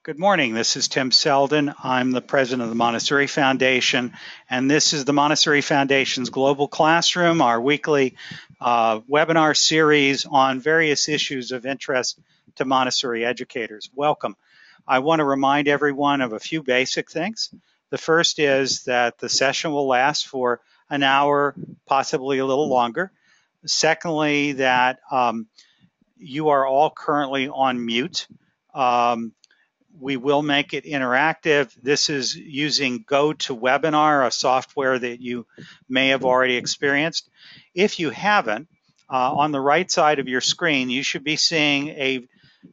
Good morning. This is Tim Selden. I'm the president of the Montessori Foundation, and this is the Montessori Foundation's Global Classroom, our weekly webinar series on various issues of interest to Montessori educators. Welcome. I want to remind everyone of a few basic things. The first is that the session will last for an hour, possibly a little longer. Secondly, that you are all currently on mute. We will make it interactive. This is using GoToWebinar, a software that you may have already experienced. If you haven't, on the right side of your screen, you should be seeing a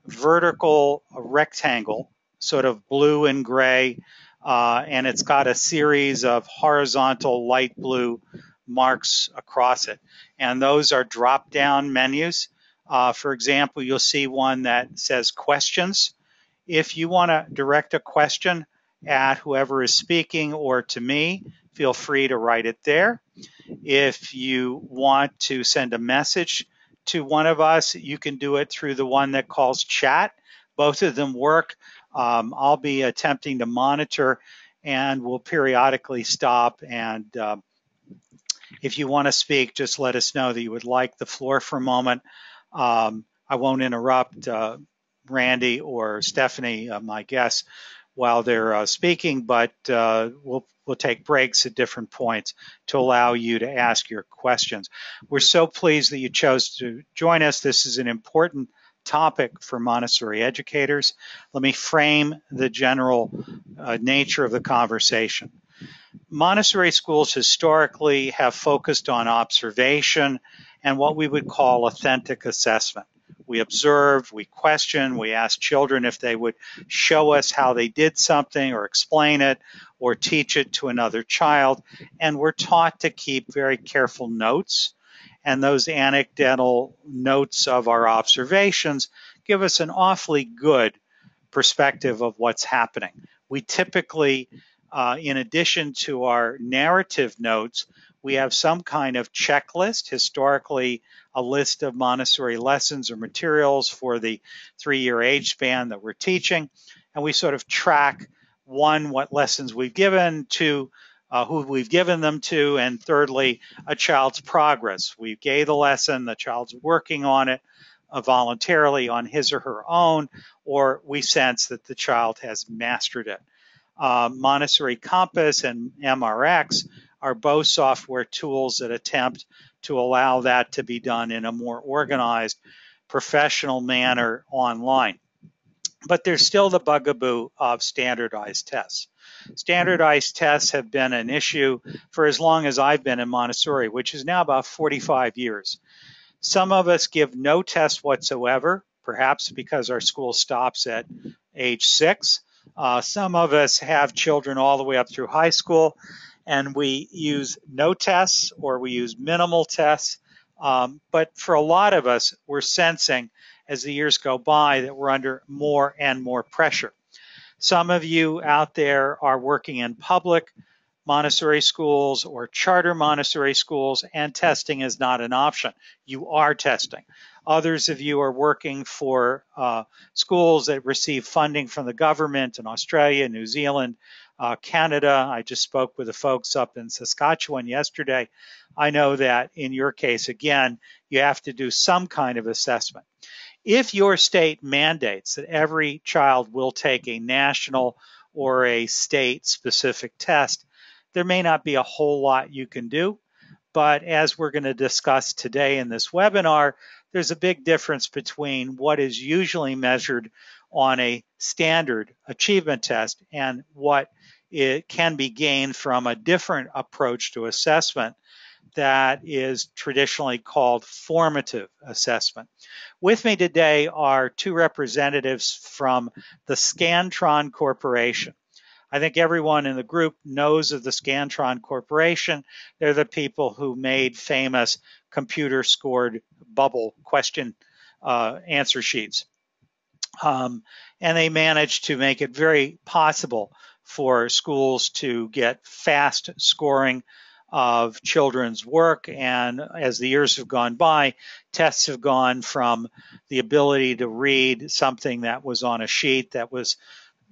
vertical rectangle, sort of blue and gray, and it's got a series of horizontal light blue marks across it. And those are drop-down menus. For example, you'll see one that says questions. If you want to direct a question at whoever is speaking or to me, feel free to write it there. If you want to send a message to one of us, you can do it through the one that calls chat. Both of them work. I'll be attempting to monitor and we'll periodically stop. And if you want to speak, just let us know that you would like the floor for a moment. I won't interrupt Randy or Stephanie, my guests, while they're speaking, but we'll take breaks at different points to allow you to ask your questions. We're so pleased that you chose to join us. This is an important topic for Montessori educators. Let me frame the general nature of the conversation. Montessori schools historically have focused on observation and what we would call authentic assessment. We observe, we question, we ask children if they would show us how they did something or explain it or teach it to another child. And we're taught to keep very careful notes. And those anecdotal notes of our observations give us an awfully good perspective of what's happening. We typically, in addition to our narrative notes, we have some kind of checklist, historically a list of Montessori lessons or materials for the 3-year age span that we're teaching. And we sort of track, one, what lessons we've given, two, who we've given them to, and thirdly, a child's progress. We gave the lesson, the child's working on it voluntarily on his or her own, or we sense that the child has mastered it. Montessori Compass and MRX are both software tools that attempt to allow that to be done in a more organized, professional manner online. But there's still the bugaboo of standardized tests. Standardized tests have been an issue for as long as I've been in Montessori, which is now about 45 years. Some of us give no test whatsoever, perhaps because our school stops at age 6. Some of us have children all the way up through high school, and we use no tests or we use minimal tests. But for a lot of us, we're sensing as the years go by that we're under more and more pressure. Some of you out there are working in public Montessori schools or charter Montessori schools, and testing is not an option. You are testing. Others of you are working for schools that receive funding from the government in Australia, New Zealand, Canada. I just spoke with the folks up in Saskatchewan yesterday. I know that in your case, again, you have to do some kind of assessment. If your state mandates that every child will take a national or a state-specific test, there may not be a whole lot you can do. But as we're going to discuss today in this webinar, there's a big difference between what is usually measured on a standard achievement test and what it can be gained from a different approach to assessment that is traditionally called formative assessment. With me today are two representatives from the Scantron Corporation. I think everyone in the group knows of the Scantron Corporation. They're the people who made famous computer-scored bubble question answer sheets. And they managed to make it very possible for schools to get fast scoring of children's work. And as the years have gone by, tests have gone from the ability to read something that was on a sheet that was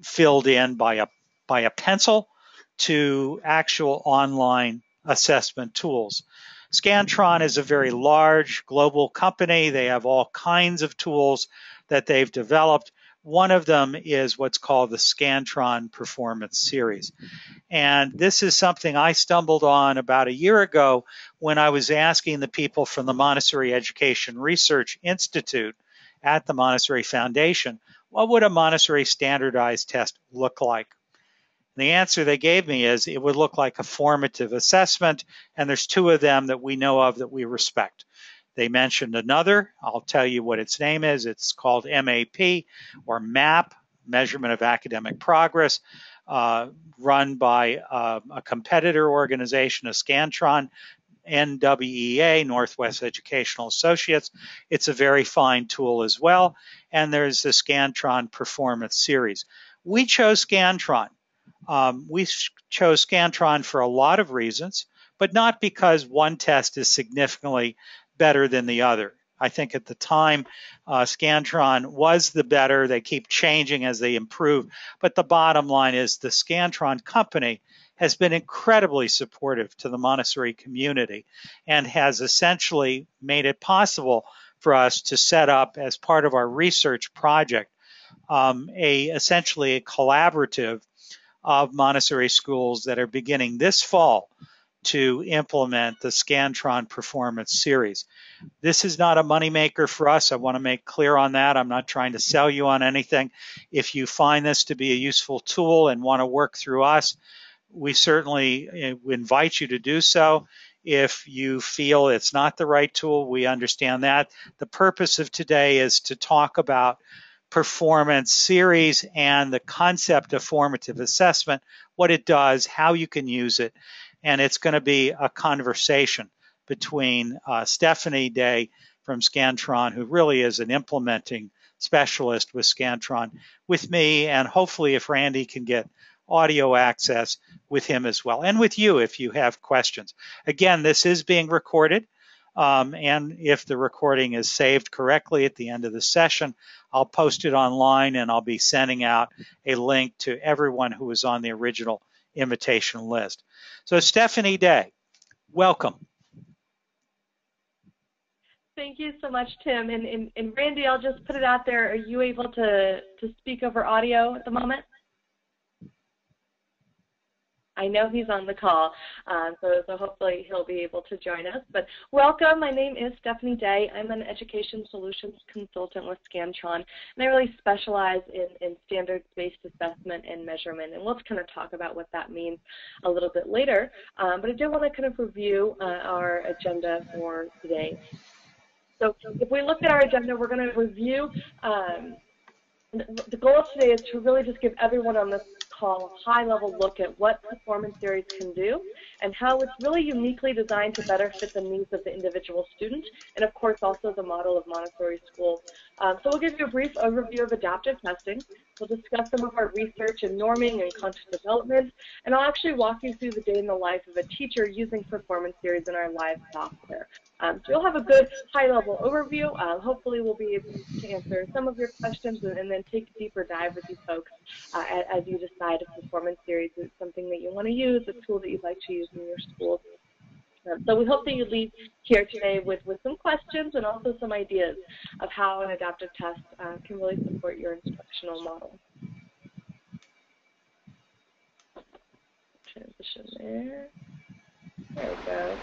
filled in by a pencil to actual online assessment tools. Scantron is a very large global company. They have all kinds of tools that they've developed. One of them is what's called the Scantron Performance Series. And this is something I stumbled on about a year ago when I was asking the people from the Montessori Education Research Institute at the Montessori Foundation, what would a Montessori standardized test look like? The answer they gave me is it would look like a formative assessment, and there's two of them that we know of that we respect. They mentioned another. I'll tell you what its name is. It's called MAP, or MAP, Measurement of Academic Progress, run by a competitor organization, a Scantron, NWEA, Northwest Educational Associates. It's a very fine tool as well. And there's the Scantron Performance Series. We chose Scantron. We chose Scantron for a lot of reasons, but not because one test is significantly better than the other. I think at the time, Scantron was the better. They keep changing as they improve. But the bottom line is the Scantron company has been incredibly supportive to the Montessori community and has essentially made it possible for us to set up, as part of our research project, essentially a collaborative of Montessori schools that are beginning this fall to implement the Scantron Performance Series. This is not a moneymaker for us. I want to make clear on that. I'm not trying to sell you on anything. If you find this to be a useful tool and want to work through us, we certainly invite you to do so. If you feel it's not the right tool, we understand that. The purpose of today is to talk about performance series and the concept of formative assessment, what it does, how you can use it. And it's going to be a conversation between Stephanie Day from Scantron, who really is an implementing specialist with Scantron, with me, and hopefully if Randy can get audio access, with him as well, and with you if you have questions. Again, this is being recorded. And if the recording is saved correctly at the end of the session, I'll post it online, and I'll be sending out a link to everyone who was on the original invitation list. So Stephanie Day, welcome. Thank you so much, Tim. And Randy, I'll just put it out there. Are you able to speak over audio at the moment? I know he's on the call, so hopefully he'll be able to join us. But welcome. My name is Stephanie Day. I'm an education solutions consultant with Scantron, and I really specialize in standards-based assessment and measurement. And we'll kind of talk about what that means a little bit later. But I do want to kind of review our agenda for today. So if we look at our agenda, we're going to review. The goal of today is to really just give everyone on this call a high-level look at what performance series can do and how it's really uniquely designed to better fit the needs of the individual student, and of course also the model of Montessori schools. So we'll give you a brief overview of adaptive testing. We'll discuss some of our research in norming and content development, and I'll actually walk you through the day in the life of a teacher using performance series in our live software. So you'll have a good high-level overview. Hopefully we'll be able to answer some of your questions and then take a deeper dive with you folks as you decide if performance series is something that you want to use, a tool that you'd like to use in your schools. So we hope that you leave here today with some questions and also some ideas of how an adaptive test can really support your instructional model. Transition there. There we go.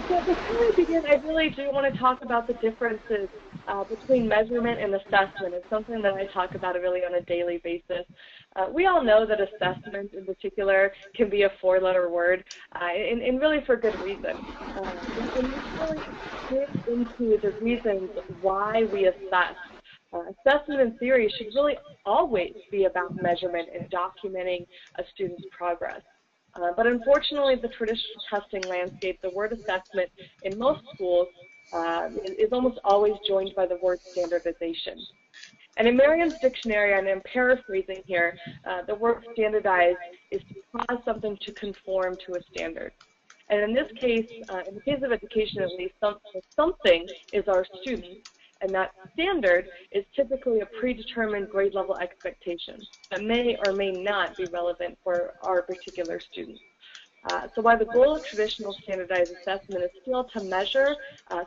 So before we begin, I really do want to talk about the differences between measurement and assessment. It's something that I talk about really on a daily basis. We all know that assessment in particular can be a four-letter word, and really for good reason. And we really get into the reasons why we assess. Assessment in theory should really always be about measurement and documenting a student's progress. But unfortunately, the traditional testing landscape, the word assessment in most schools is almost always joined by the word standardization. And in Merriam's dictionary, and I'm paraphrasing here, the word standardized is to cause something to conform to a standard. And in this case, in the case of education at least, something is our student, And that standard is typically a predetermined grade level expectation that may or may not be relevant for our particular students. So while the goal of traditional standardized assessment is still to measure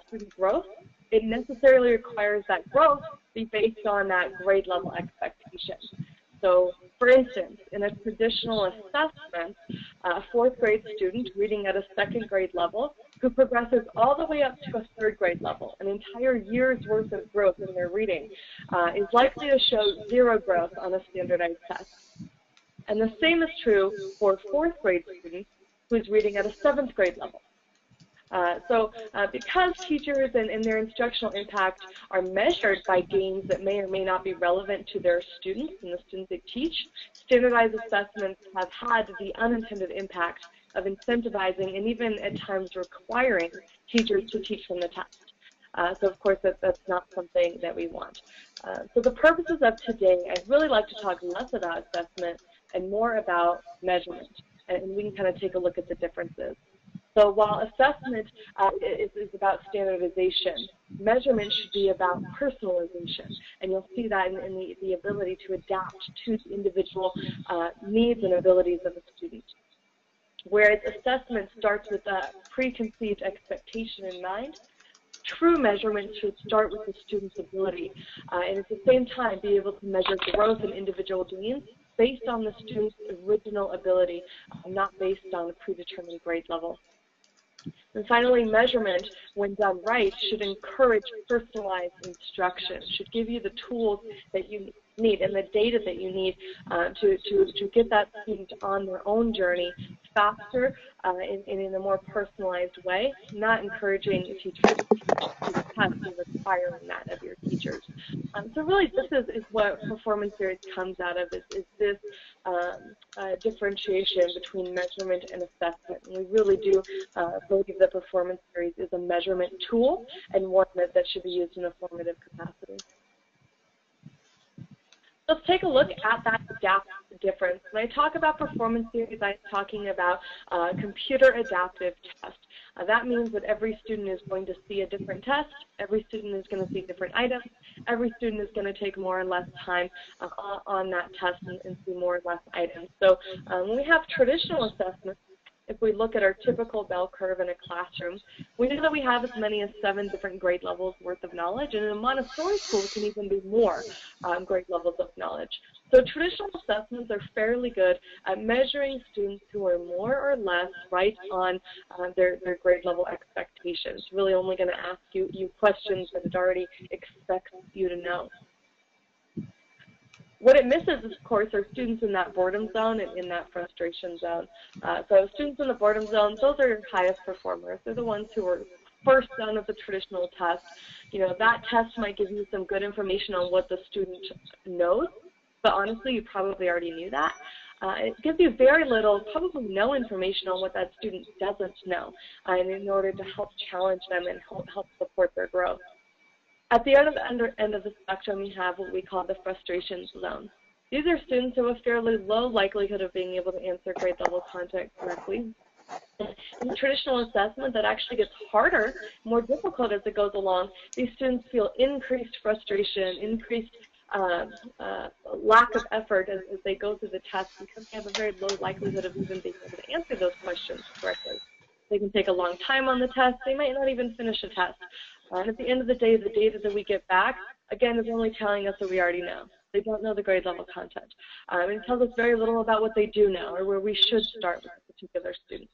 student growth, it necessarily requires that growth be based on that grade level expectation. So, for instance, in a traditional assessment, a fourth grade student reading at a second grade level who progresses all the way up to a third grade level, an entire year's worth of growth in their reading, is likely to show zero growth on a standardized test. And the same is true for fourth grade students who's reading at a seventh grade level. Because teachers and their instructional impact are measured by gains that may or may not be relevant to their students and the students they teach, standardized assessments have had the unintended impact of incentivizing and even at times requiring teachers to teach from the test. So of course that's not something that we want. So the purposes of today, I'd really like to talk less about assessment and more about measurement, and we can kind of take a look at the differences. So while assessment is about standardization, measurement should be about personalization, and you'll see that in the ability to adapt to the individual needs and abilities of a student. Whereas assessment starts with a preconceived expectation in mind, true measurement should start with the student's ability, and at the same time be able to measure growth in individual gains based on the student's original ability, not based on a predetermined grade level. And finally, measurement, when done right, should encourage personalized instruction, should give you the tools that you need and the data that you need to get that student on their own journey faster and in a more personalized way, not encouraging teachers to teach to the test and requiring that of your teachers. So really this is what performance series comes out of, is this differentiation between measurement and assessment. And we really do believe that performance series is a measurement tool and one that should be used in a formative capacity. Let's take a look at that adaptive difference. When I talk about performance series, I'm talking about computer adaptive test. That means that every student is going to see a different test, every student is going to see different items, every student is going to take more or less time on that test and see more or less items. So when we have traditional assessments, if we look at our typical bell curve in a classroom, we know that we have as many as 7 different grade levels worth of knowledge, and in a Montessori school it can even be more grade levels of knowledge. So traditional assessments are fairly good at measuring students who are more or less right on their grade level expectations, really only going to ask you questions that it already expects you to know. What it misses, of course, are students in that boredom zone and in that frustration zone. So students in the boredom zone, those are your highest performers. They're the ones who are first done of the traditional test. You know, that test might give you some good information on what the student knows, but honestly, you probably already knew that. It gives you very little, probably no information on what that student doesn't know, and in order to help challenge them and help support their growth. At the end of the spectrum, we have what we call the frustration zone. These are students who have a fairly low likelihood of being able to answer grade level content correctly. In the traditional assessment, that actually gets harder, more difficult as it goes along. These students feel increased frustration, increased lack of effort as they go through the test because they have a very low likelihood of even being able to answer those questions correctly. They can take a long time on the test. They might not even finish a test. And at the end of the day, the data that we get back, again, is only telling us what we already know. They don't know the grade level content. It tells us very little about what they do know or where we should start with a particular student.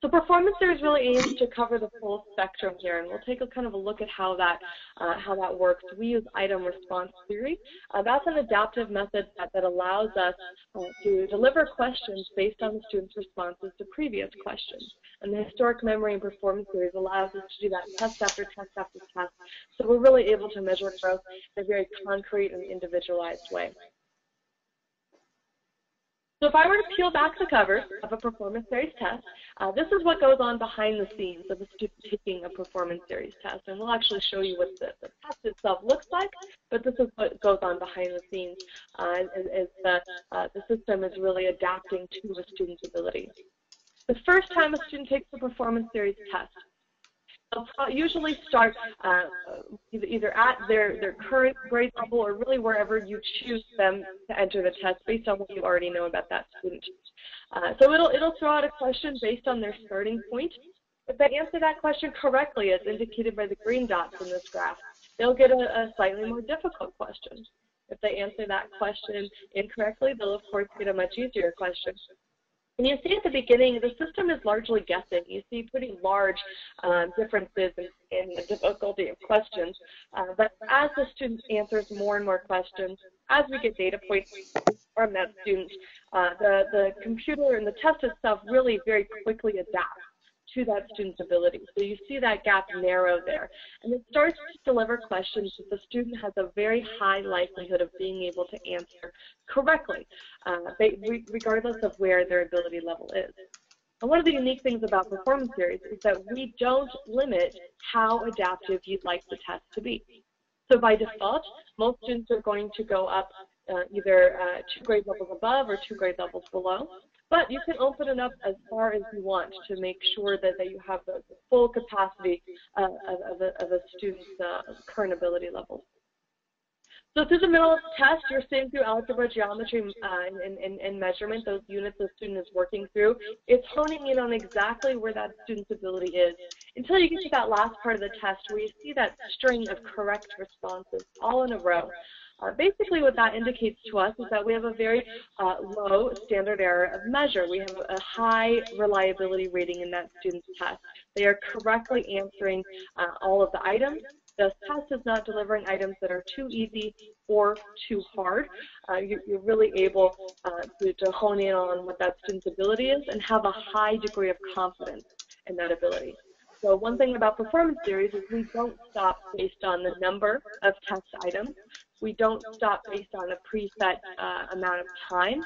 So performance series really aims to cover the full spectrum here, and we'll take a kind of a look at how that works. We use item response theory. That's an adaptive method that allows us to deliver questions based on the student's responses to previous questions. And the historic memory and performance series allows us to do that test after test after test. So we're really able to measure growth in a very concrete and individualized way. So if I were to peel back the cover of a performance series test, this is what goes on behind the scenes of a student taking a performance series test. And we'll actually show you what the test itself looks like, but this is what goes on behind the scenes as the system is really adapting to a student's ability. The first time a student takes the performance series test, They'll usually start either at their current grade level or really wherever you choose them to enter the test based on what you already know about that student. So it'll throw out a question based on their starting point. If they answer that question correctly, as indicated by the green dots in this graph, they'll get a slightly more difficult question. If they answer that question incorrectly, they'll of course get a much easier question. And you see at the beginning, the system is largely guessing. You see pretty large differences in the difficulty of questions. But as the student answers more and more questions, as we get data points from that student, the computer and the test itself really very quickly adapts to that student's ability. So you see that gap narrow there. And it starts to deliver questions that the student has a very high likelihood of being able to answer correctly, regardless of where their ability level is. And one of the unique things about performance series is that we don't limit how adaptive you'd like the test to be. So by default, most students are going to go up either 2 grade levels above or 2 grade levels below. But you can open it up as far as you want to make sure that you have the full capacity of a student's current ability level. So through the middle of the test, you're seeing through algebra, geometry, and measurement, those units the student is working through. It's honing in on exactly where that student's ability is until you get to that last part of the test where you see that string of correct responses all in a row. Basically, what that indicates to us is that we have a very low standard error of measure. We have a high reliability rating in that student's test. They are correctly answering all of the items. The test is not delivering items that are too easy or too hard. You're really able to hone in on what that student's ability is and have a high degree of confidence in that ability. So one thing about performance series is we don't stop based on the number of test items. We don't stop based on a preset amount of time.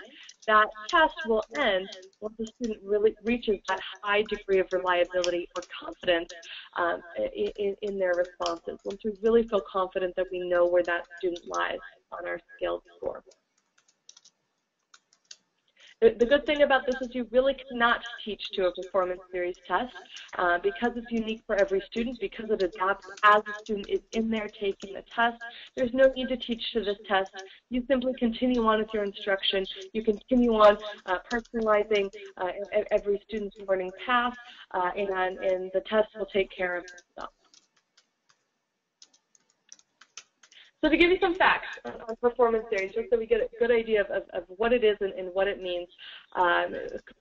That test will end once the student really reaches that high degree of reliability or confidence in their responses. Once we really feel confident that we know where that student lies on our scaled score. The good thing about this is you really cannot teach to a performance series test because it's unique for every student, because it adapts as the student is in there taking the test. There's no need to teach to this test. You simply continue on with your instruction. You continue on personalizing every student's learning path, and the test will take care of itself. So to give you some facts on performance series, just so we get a good idea of what it is and what it means,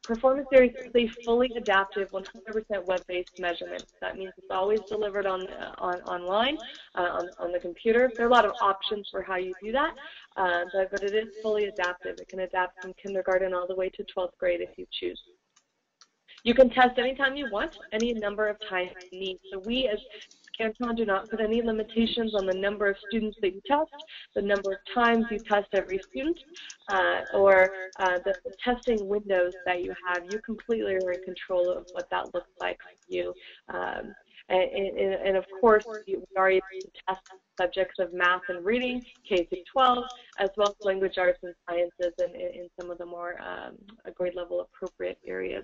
performance series is a fully adaptive, 100% web-based measurement. That means it's always delivered online, on the computer. There are a lot of options for how you do that, but it is fully adaptive. It can adapt from kindergarten all the way to 12th grade if you choose. You can test anytime you want, any number of times you need. So we as Scantron do not put any limitations on the number of students that you test, the number of times you test every student, or the testing windows that you have. You completely are in control of what that looks like for you. And of course, we are able to test subjects of math and reading, K through 12, as well as language arts and sciences in some of the more grade level appropriate areas.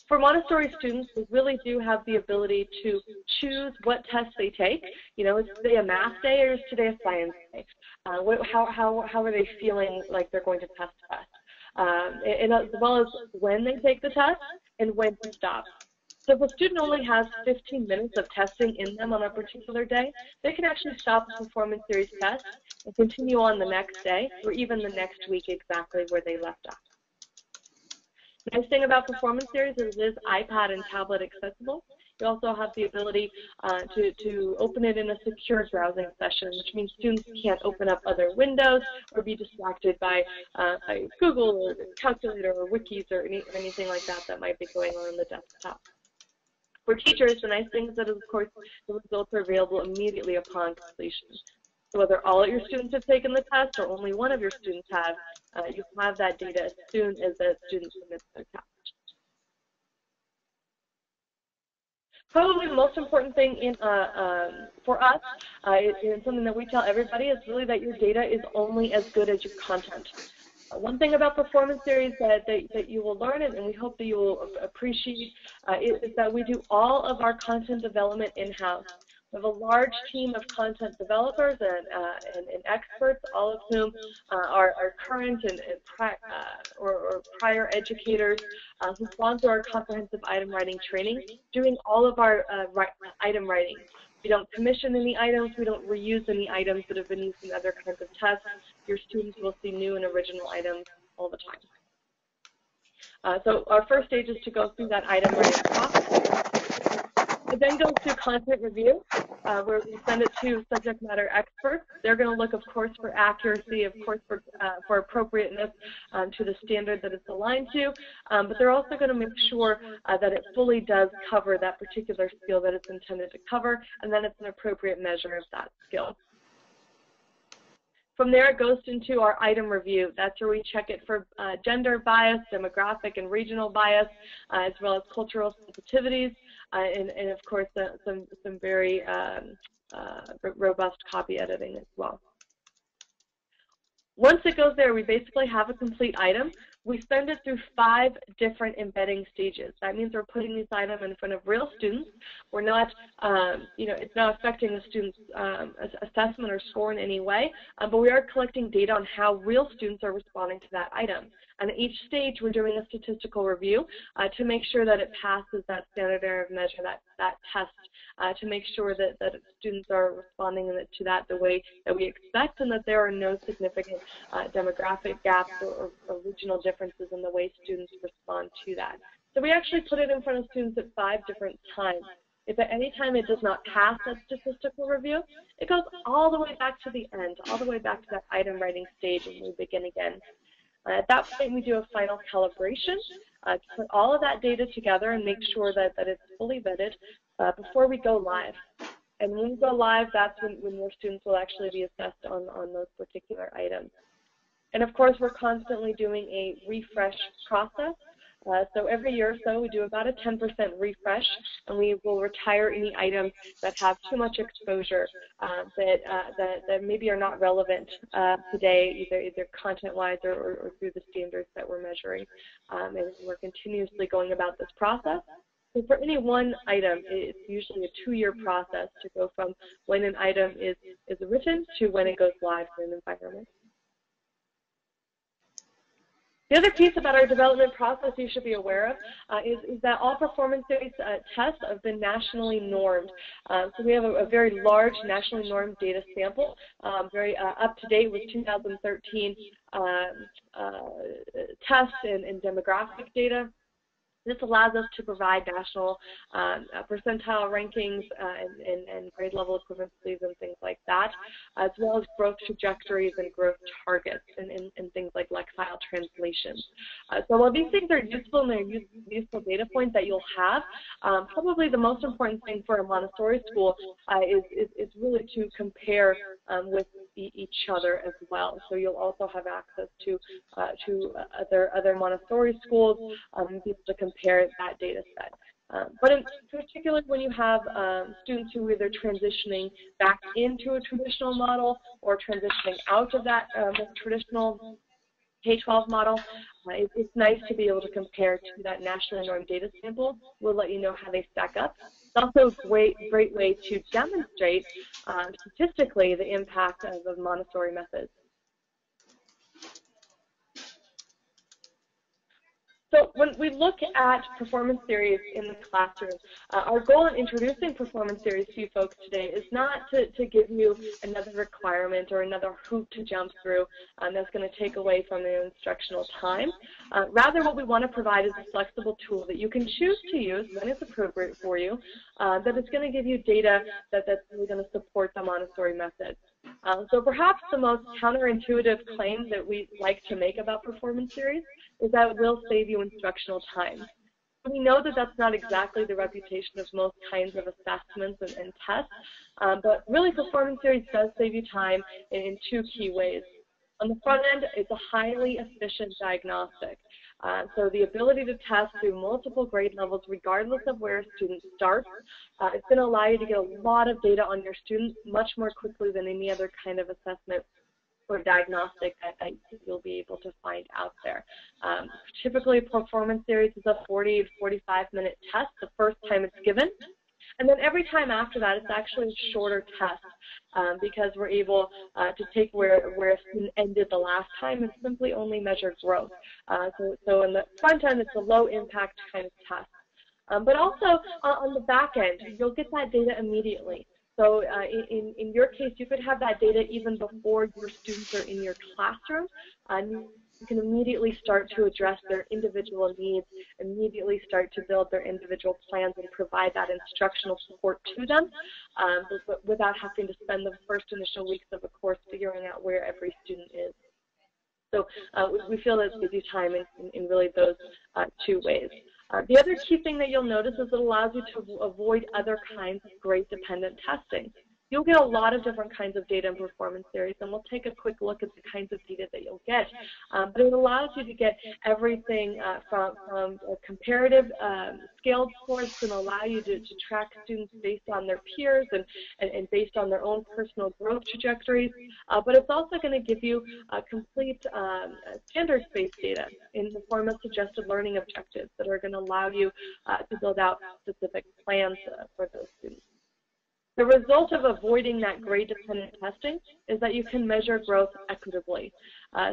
For Montessori students, we really do have the ability to choose what tests they take. You know, is today a math day or is today a science day? How are they feeling like they're going to test the test? And as well as when they take the test and when to stop. So if a student only has 15 minutes of testing in them on a particular day, they can actually stop a performance series test and continue on the next day or even the next week exactly where they left off. The nice thing about performance series is it is iPad and tablet accessible. You also have the ability to open it in a secure browsing session, which means students can't open up other windows or be distracted by Google or calculator or wikis or anything like that that might be going on the desktop. For teachers, the nice thing is that, of course, the results are available immediately upon completion. So whether all of your students have taken the test or only one of your students have, you have that data as soon as the student submits their test. Probably the most important thing for us, and something that we tell everybody, is really that your data is only as good as your content. One thing about performance series that you will learn, and we hope that you will appreciate, is that we do all of our content development in-house. We have a large team of content developers and experts, all of whom are current or prior educators who've gone through our comprehensive item writing training, doing all of our item writing. We don't commission any items. We don't reuse any items that have been used in other kinds of tests. Your students will see new and original items all the time. So our first stage is to go through that item writing process. It then goes through content review, where we send it to subject matter experts. They're going to look, of course, for accuracy, of course, for appropriateness to the standard that it's aligned to, but they're also going to make sure that it fully does cover that particular skill that it's intended to cover, and then it's an appropriate measure of that skill. From there, it goes into our item review. That's where we check it for gender bias, demographic and regional bias, as well as cultural sensitivities, and of course, some very robust copy editing as well. Once it goes there, we basically have a complete item. We send it through 5 different embedding stages. That means we're putting this item in front of real students. We're not, it's not affecting the student's assessment or score in any way, but we are collecting data on how real students are responding to that item. And at each stage, we're doing a statistical review to make sure that it passes that standard error of measure, that test, to make sure that students are responding to that the way that we expect, and that there are no significant demographic gaps or regional differences in the way students respond to that. So we actually put it in front of students at 5 different times. If at any time it does not pass that statistical review, it goes all the way back to the end, all the way back to that item writing stage, and we begin again. At that point, we do a final calibration to put all of that data together and make sure that it's fully vetted before we go live. And when we go live, that's when more students will actually be assessed on those particular items. And of course, we're constantly doing a refresh process. So every year or so, we do about a 10% refresh, and we will retire any items that have too much exposure that maybe are not relevant today, either content-wise or through the standards that we're measuring. And we're continuously going about this process. So for any one item, it's usually a 2-year process to go from when an item is written to when it goes live in an environment. The other piece about our development process you should be aware of is that all performance series tests have been nationally normed. So we have a very large nationally normed data sample, very up to date with 2013 tests and demographic data. This allows us to provide national percentile rankings and grade level equivalencies and things like that, as well as growth trajectories and growth targets and things like lexile translations. So while these things are useful and they're useful data points that you'll have, probably the most important thing for a Montessori school is really to compare with each other as well. So you'll also have access to other Montessori schools and be able to compare that data set. But in particular, when you have students who are either transitioning back into a traditional model or transitioning out of that traditional K-12 model, it's nice to be able to compare to that nationally normed data sample. We'll let you know how they stack up. It's also a great way to demonstrate statistically the impact of the Montessori methods. So when we look at performance theories in the classroom, our goal in introducing performance theories to you folks today is not to give you another requirement or another hoop to jump through that's going to take away from your instructional time. Rather, what we want to provide is a flexible tool that you can choose to use when it's appropriate for you, that is going to give you data that's really going to support the Montessori method. So perhaps the most counterintuitive claim that we like to make about performance theories is that it will save you instructional time. We know that that's not exactly the reputation of most kinds of assessments and tests, but really performance theories does save you time in 2 key ways. On the front end, it's a highly efficient diagnostic. So the ability to test through multiple grade levels regardless of where a student starts, it's going to allow you to get a lot of data on your students much more quickly than any other kind of assessment. or diagnostic that you'll be able to find out there. Typically, a performance series is a 40 to 45-minute test the first time it's given. And then every time after that, it's actually a shorter test because we're able to take where a student ended the last time and simply only measure growth. So in the front end, it's a low-impact kind of test. But also on the back end, you'll get that data immediately. So in your case, you could have that data even before your students are in your classroom. You can immediately start to address their individual needs, immediately start to build their individual plans and provide that instructional support to them, but without having to spend the first initial weeks of a course figuring out where every student is. So we feel that it gives you time in really those two ways. The other key thing that you'll notice is it allows you to avoid other kinds of grade-dependent testing. You'll get a lot of different kinds of data and performance series, and we'll take a quick look at the kinds of data that you'll get. But it allows you to get everything from comparative scaled scores to allow you to track students based on their peers and based on their own personal growth trajectories. But it's also going to give you complete standards-based data in the form of suggested learning objectives that are going to allow you to build out specific plans for those students. The result of avoiding that grade-dependent testing is that you can measure growth equitably.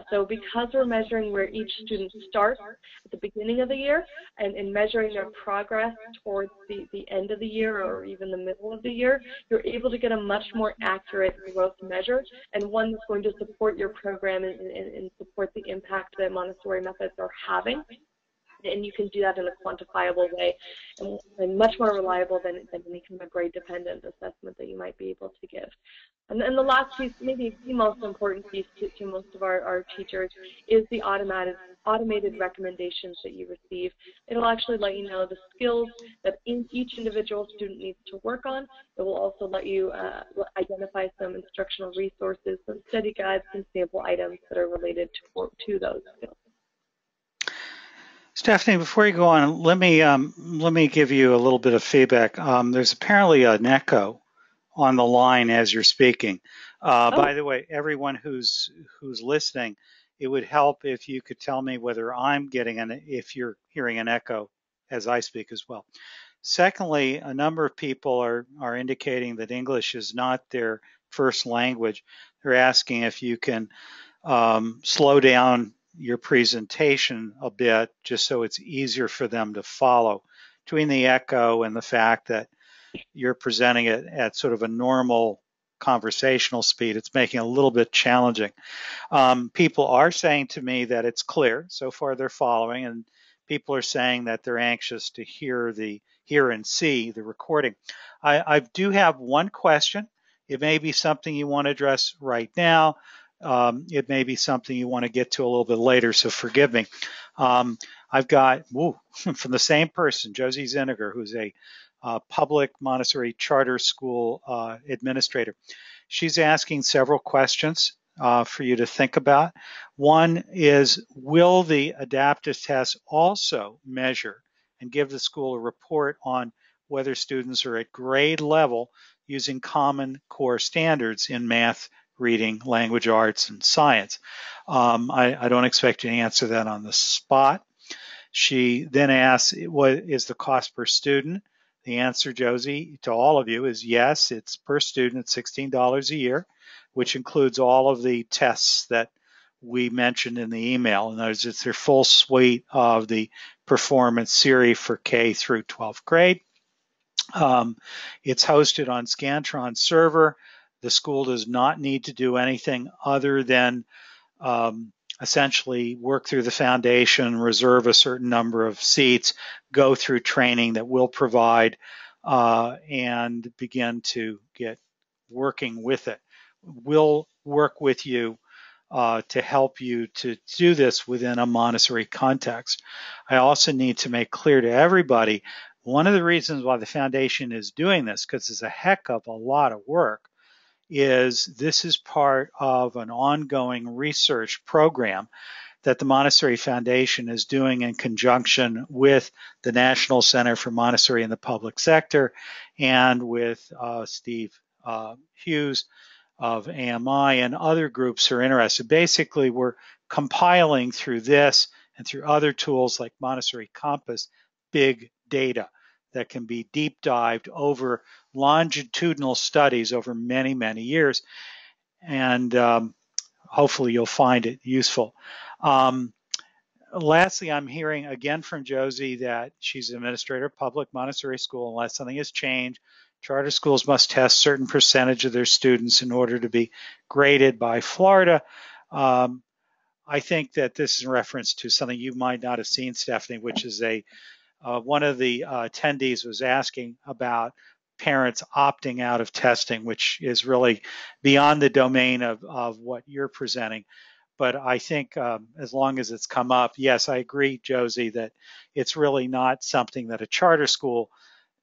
So because we're measuring where each student starts at the beginning of the year and measuring their progress towards the end of the year or even the middle of the year, you're able to get a much more accurate growth measure and one that's going to support your program and support the impact that Montessori methods are having. And you can do that in a quantifiable way and much more reliable than any kind of grade-dependent assessment that you might be able to give. And then the last piece, maybe the most important piece to most of our teachers, is the automated recommendations that you receive. It'll actually let you know the skills that each individual student needs to work on. It will also let you identify some instructional resources, some study guides, some sample items that are related to those skills. Stephanie, before you go on, let me give you a little bit of feedback. There's apparently an echo on the line as you're speaking. By the way, everyone who's listening, it would help if you could tell me whether I'm getting if you're hearing an echo as I speak as well. Secondly, a number of people are indicating that English is not their first language. They're asking if you can slow down your presentation a bit just so it's easier for them to follow. Between the echo and the fact that you're presenting it at sort of a normal conversational speed, it's making it a little bit challenging. People are saying to me that it's clear. So far they're following, and people are saying that they're anxious to hear and see the recording. I do have one question. It may be something you want to address right now. It may be something you want to get to a little bit later, so forgive me. I've got, from the same person, Josie Zinniger, who's a public Montessori charter school administrator. She's asking several questions for you to think about. One is, will the adaptive test also measure and give the school a report on whether students are at grade level using common core standards in math, reading, language arts, and science? I don't expect you to answer that on the spot. She then asks, what is the cost per student? The answer, Josie, to all of you is yes, it's per student, $16 a year, which includes all of the tests that we mentioned in the email. In other words, it's their full suite of the performance series for K through 12th grade. It's hosted on Scantron server. The school does not need to do anything other than essentially work through the foundation, reserve a certain number of seats, go through training that we'll provide, and begin to get working with it. We'll work with you to help you to do this within a Montessori context. I also need to make clear to everybody, one of the reasons why the foundation is doing this, because it's a heck of a lot of work, is this is part of an ongoing research program that the Montessori Foundation is doing in conjunction with the National Center for Montessori in the Public Sector and with Steve Hughes of AMI and other groups who are interested. Basically, we're compiling through this and through other tools like Montessori Compass, big data that can be deep dived over longitudinal studies over many, many years. And hopefully you'll find it useful. Lastly, I'm hearing again from Josie that she's an administrator of public Montessori school. Unless something has changed, charter schools must test certain percentage of their students in order to be graded by Florida. I think that this is in reference to something you might not have seen, Stephanie, which is one of the attendees was asking about parents opting out of testing, which is really beyond the domain of what you're presenting. But I think as long as it's come up, yes, I agree, Josie, that it's really not something that a charter school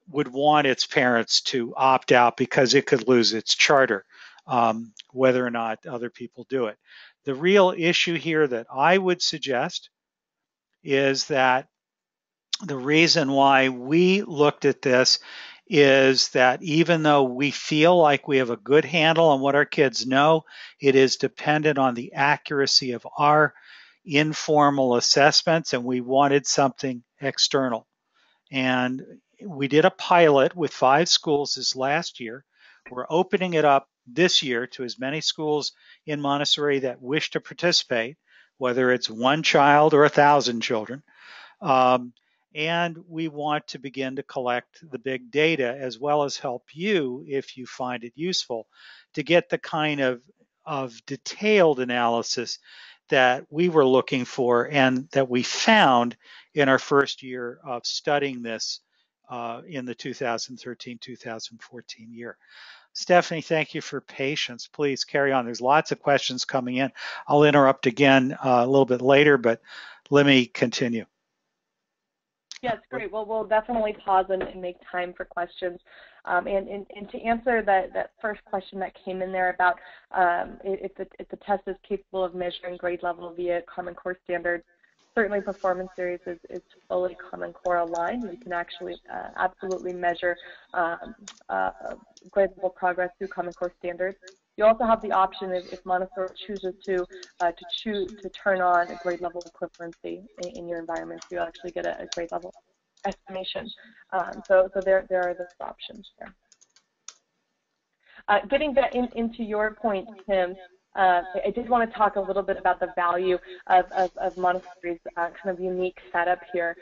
would want its parents to opt out because it could lose its charter, whether or not other people do it. The real issue here that I would suggest is that the reason why we looked at this is that even though we feel like we have a good handle on what our kids know, it is dependent on the accuracy of our informal assessments, and we wanted something external. And we did a pilot with 5 schools this last year. We're opening it up this year to as many schools in Montessori that wish to participate, whether it's 1 child or 1,000 children. And we want to begin to collect the big data as well as help you, if you find it useful, to get the kind of detailed analysis that we were looking for and that we found in our first year of studying this in the 2013-2014 year. Stephanie, thank you for patience. Please carry on. There's lots of questions coming in. I'll interrupt again a little bit later, but let me continue. Yes, great. Well, we'll definitely pause and make time for questions. And to answer that first question that came in there about if the test is capable of measuring grade level via Common Core standards, certainly performance series is fully Common Core aligned. You can actually absolutely measure grade level progress through Common Core standards. You also have the option if Montessori chooses to turn on a grade level equivalency in your environment. So you actually get a grade level estimation. So there are those options there. Getting back into your point, Tim, I did want to talk a little bit about the value of Montessori's kind of unique setup here.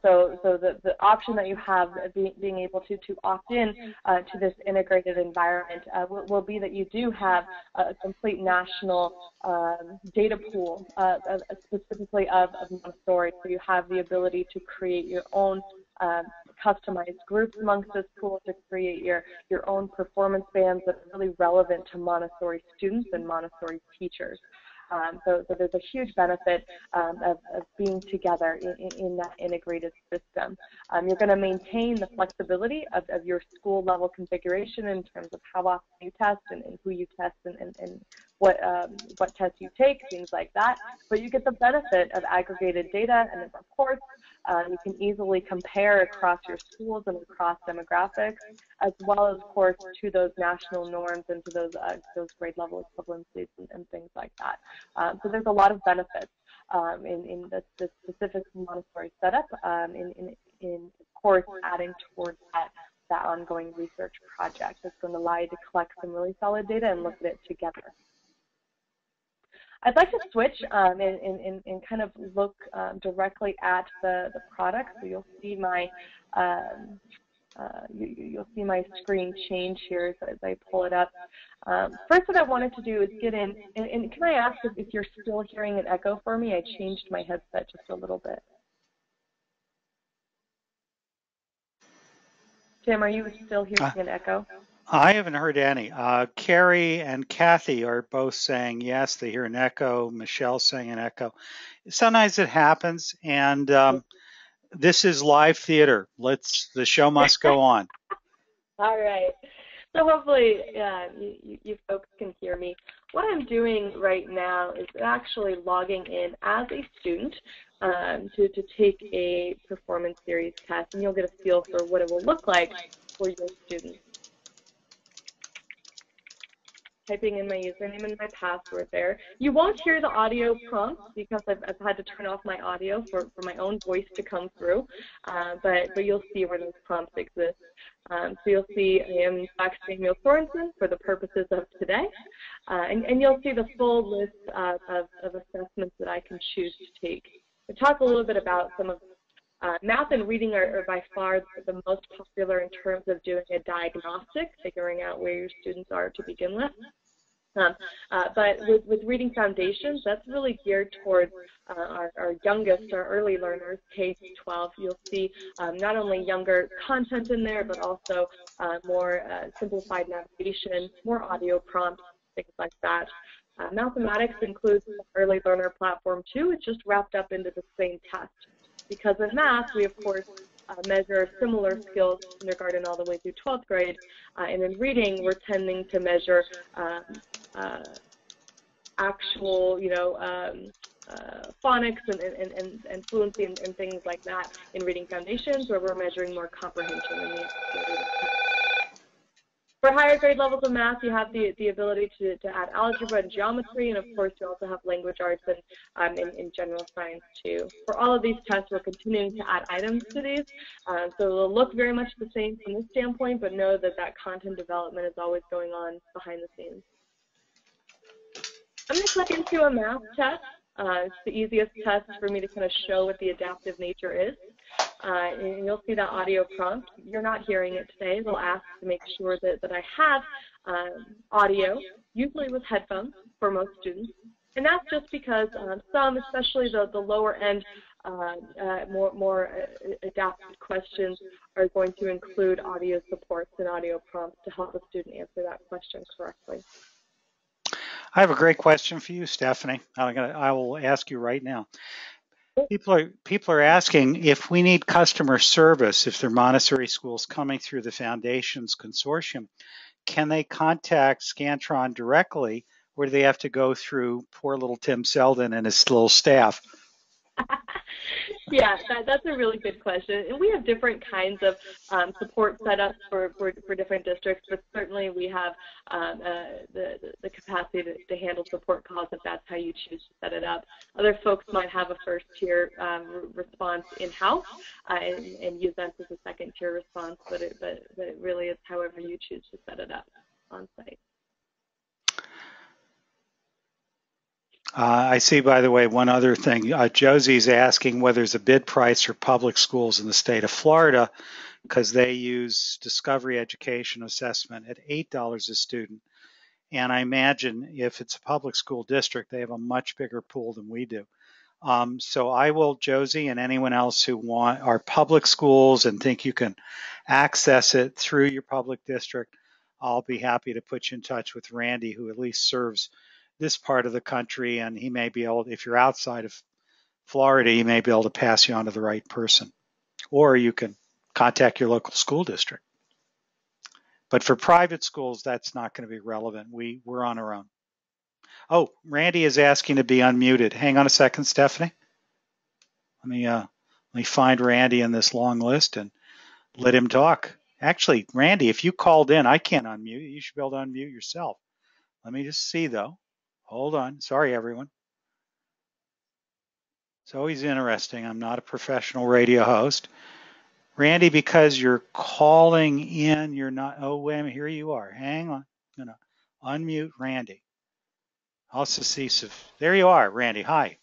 So the option that you have being able to opt in to this integrated environment will be that you do have a complete national data pool specifically of Montessori. So you have the ability to create your own customized groups amongst this pool, to create your own performance bands that are really relevant to Montessori students and Montessori teachers. So there's a huge benefit of being together in that integrated system. You're going to maintain the flexibility of your school level configuration in terms of how often you test and who you test and what tests you take, things like that. But you get the benefit of aggregated data and reports. You can easily compare across your schools and across demographics, as well as, of course, to those national norms and to those grade level equivalencies and things like that. So there's a lot of benefits in the specific Montessori setup, in of course, adding towards that ongoing research project that's going to allow you to collect some really solid data and look at it together. I'd like to switch and kind of look directly at the product. So you'll see my you'll see my screen change here as I pull it up. First, what I wanted to do is get in, and can I ask if you're still hearing an echo for me? I changed my headset just a little bit. Tim, are you still hearing an echo? I haven't heard any. Carrie and Kathy are both saying yes, they hear an echo. Michelle's saying an echo. Sometimes it happens, and this is live theater. The show must go on. All right. So hopefully you folks can hear me. What I'm doing right now is actually logging in as a student to take a performance series test, and you'll get a feel for what it will look like for your students. typing in my username and my password there. You won't hear the audio prompts because I've had to turn off my audio for my own voice to come through, but you'll see where those prompts exist. So you'll see I am in fact Samuel Sorensen for the purposes of today, and you'll see the full list of assessments that I can choose to take. We'll talk a little bit about some of math and reading are by far the most popular in terms of doing a diagnostic, figuring out where your students are to begin with. But with reading foundations, that's really geared towards our youngest, our early learners, K-12. You'll see not only younger content in there, but also more simplified navigation, more audio prompts, things like that. Mathematics includes the early learner platform too. It's just wrapped up into the same test. Because in math, we of course measure similar skills kindergarten all the way through 12th grade, and in reading, we're tending to measure actual, phonics and fluency and things like that in reading foundations, where we're measuring more comprehension in the experience. For higher grade levels of math, you have the ability to add algebra and geometry, and of course you also have language arts and in general science too. For all of these tests, we're continuing to add items to these, so they'll look very much the same from this standpoint, but know that content development is always going on behind the scenes. I'm going to click into a math test. It's the easiest test for me to kind of show what the adaptive nature is. And you'll see that audio prompt. You're not hearing it today. They'll ask to make sure that I have audio, usually with headphones for most students. And that's just because some, especially the lower end, more adapted questions are going to include audio supports and audio prompts to help the student answer that question correctly. I have a great question for you, Stephanie. I will ask you right now. People are asking if we need customer service, if they're Montessori schools coming through the Foundation's consortium, can they contact Scantron directly, or do they have to go through poor little Tim Selden and his little staff? Yeah, that's a really good question. And we have different kinds of support setups for different districts, but certainly we have the capacity to handle support calls if that's how you choose to set it up. Other folks might have a first-tier response in-house and use us as a second-tier response, but it really is however you choose to set it up on-site. I see, by the way, one other thing. Josie's asking whether there's a bid price for public schools in the state of Florida, because they use Discovery Education Assessment at $8 a student. And I imagine if it's a public school district, they have a much bigger pool than we do. So I will, Josie, and anyone else who want our public schools and think you can access it through your public district, I'll be happy to put you in touch with Randy, who at least serves this part of the country, and he may be able, if you're outside of Florida, he may be able to pass you on to the right person. Or you can contact your local school district. But for private schools, that's not going to be relevant. We're on our own. Oh, Randy is asking to be unmuted. Hang on a second, Stephanie. Let me find Randy in this long list and let him talk. Actually, Randy, if you called in, I can't unmute you. You should be able to unmute yourself. Let me just see, though. Hold on. Sorry, everyone. It's always interesting. I'm not a professional radio host. Randy, because you're calling in, you're not. Oh, wait a minute. Here you are. Hang on. I'm going to unmute Randy. Also see. There you are, Randy. Hi.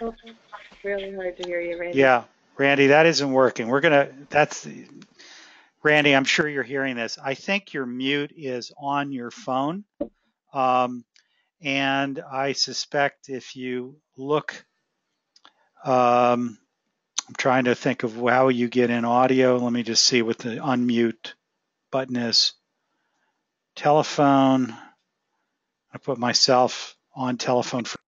Oh, it's really hard to hear you, Randy. Yeah, Randy, that isn't working. Randy, I'm sure you're hearing this. I think your mute is on your phone. And I suspect if you look, I'm trying to think of how you get in audio. Let me just see what the unmute button is. Telephone. I put myself on telephone for.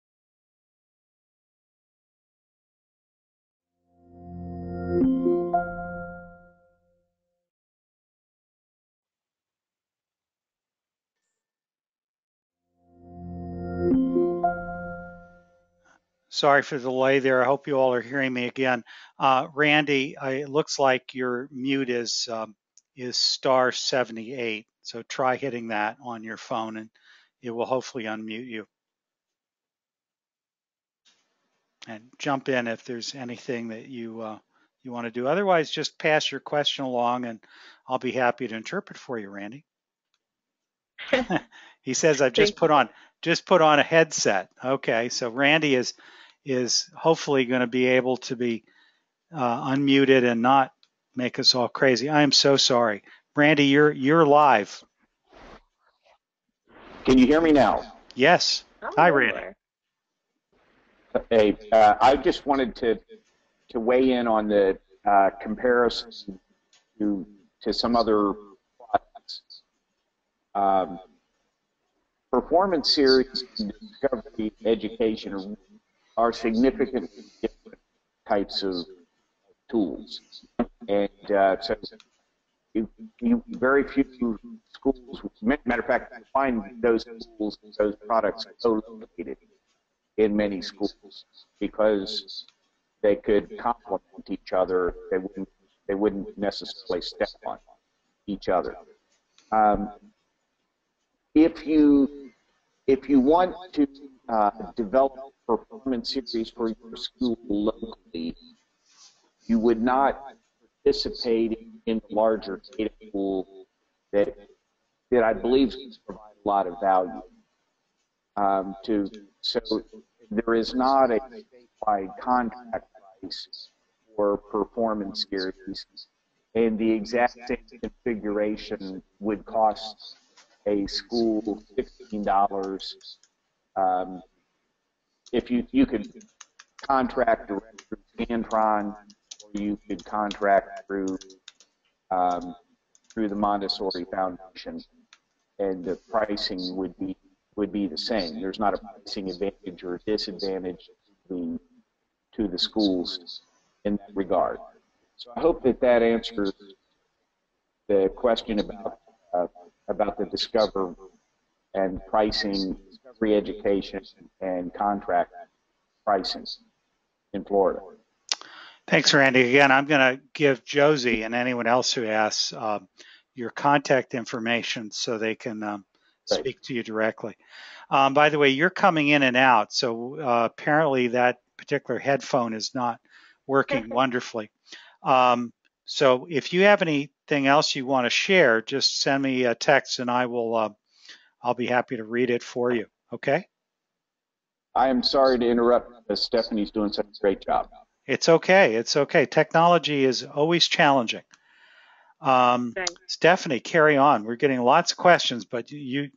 Sorry for the delay there. I hope you all are hearing me again. Randy, it looks like your mute is *78. So try hitting that on your phone and it will hopefully unmute you. And jump in if there's anything that you want to do. Otherwise, just pass your question along and I'll be happy to interpret for you, Randy. He says I've just put on a headset. Okay, so Randy is hopefully going to be able to be unmuted and not make us all crazy. I am so sorry, Randy. You're live. Can you hear me now? Yes. Hi, Randy. Hey, I just wanted to weigh in on the comparison to some other products. Performance series and discovery education are significantly different types of tools, and so very few schools. Matter of fact, you find those schools, those products, co-located in many schools because they could complement each other. They wouldn't necessarily step on each other. If you want to develop performance series for your school locally, you would not participate in the larger data pool that I believe provide a lot of value. So there is not a statewide contract price for performance series, and the exact same configuration would cost a school $15. If you could contract direct through Scantron, or you could contract through the Montessori Foundation, and the pricing would be the same. There's not a pricing advantage or disadvantage to the schools in that regard. So I hope that answers the question about the discover and pricing, discovery education, and contract pricing in Florida. Thanks, Randy. Again, I'm going to give Josie and anyone else who asks your contact information so they can speak to you directly. By the way, you're coming in and out, so apparently that particular headphone is not working wonderfully. So if you have anything else you want to share, just send me a text and I'll be happy to read it for you. Okay? I am sorry to interrupt. Stephanie's doing such a great job. It's okay. It's okay. Technology is always challenging. Stephanie, carry on. We're getting lots of questions, but you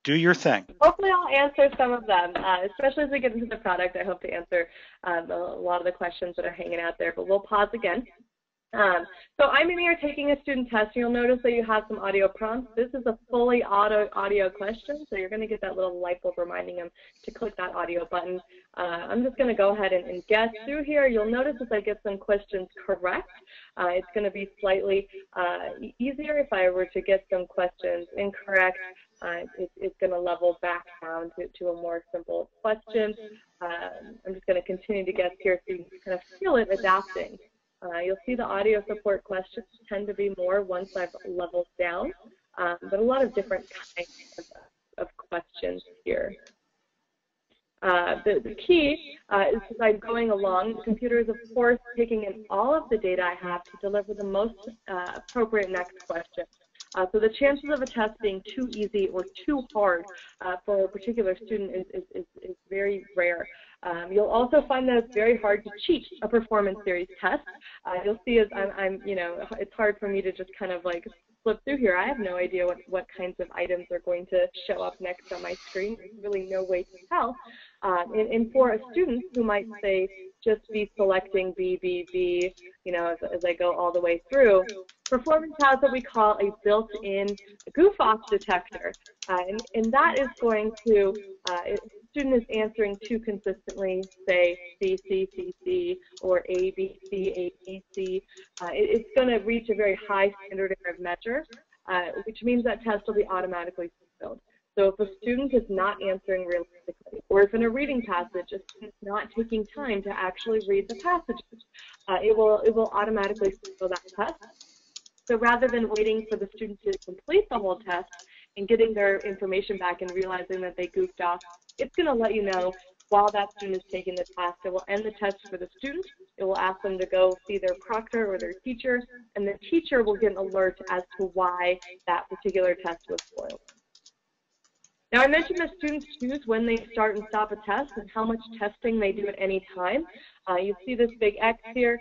do your thing. Hopefully I'll answer some of them, especially as we get into the product. I hope to answer a lot of the questions that are hanging out there, but we'll pause again. So I'm in here taking a student test. You'll notice that you have some audio prompts. This is a fully audio question, so you're going to get that little light bulb reminding them to click that audio button. I'm just going to go ahead and guess through here. You'll notice if I get some questions correct, it's going to be slightly easier. If I were to get some questions incorrect, it's going to level back down to a more simple question. I'm just going to continue to guess here so you can kind of feel it adapting. You'll see the audio support questions tend to be more once I've leveled down, but a lot of different kinds of questions here. The key is as I'm going along, the computer is, of course, taking in all of the data I have to deliver the most appropriate next question. So the chances of a test being too easy or too hard for a particular student is very rare. You'll also find that it's very hard to cheat a performance series test. You'll see as it's hard for me to just kind of like flip through here. I have no idea what kinds of items are going to show up next on my screen. There's really no way to tell. And for a student who might say just be selecting B, as I go all the way through, performance has what we call a built-in goof-off detector. And that is going to, if the student is answering too consistently, say C, C, C, C, or A, B, C, A, B, C, it's going to reach a very high standard error of measure, which means that test will be automatically fulfilled. So if a student is not answering realistically, or if in a reading passage, a student's not taking time to actually read the passages, it will automatically fail that test. So rather than waiting for the student to complete the whole test and getting their information back and realizing that they goofed off, it's going to let you know while that student is taking the test. It will end the test for the student. It will ask them to go see their proctor or their teacher, and the teacher will get an alert as to why that particular test was spoiled. Now, I mentioned that students choose when they start and stop a test and how much testing they do at any time. You see this big X here.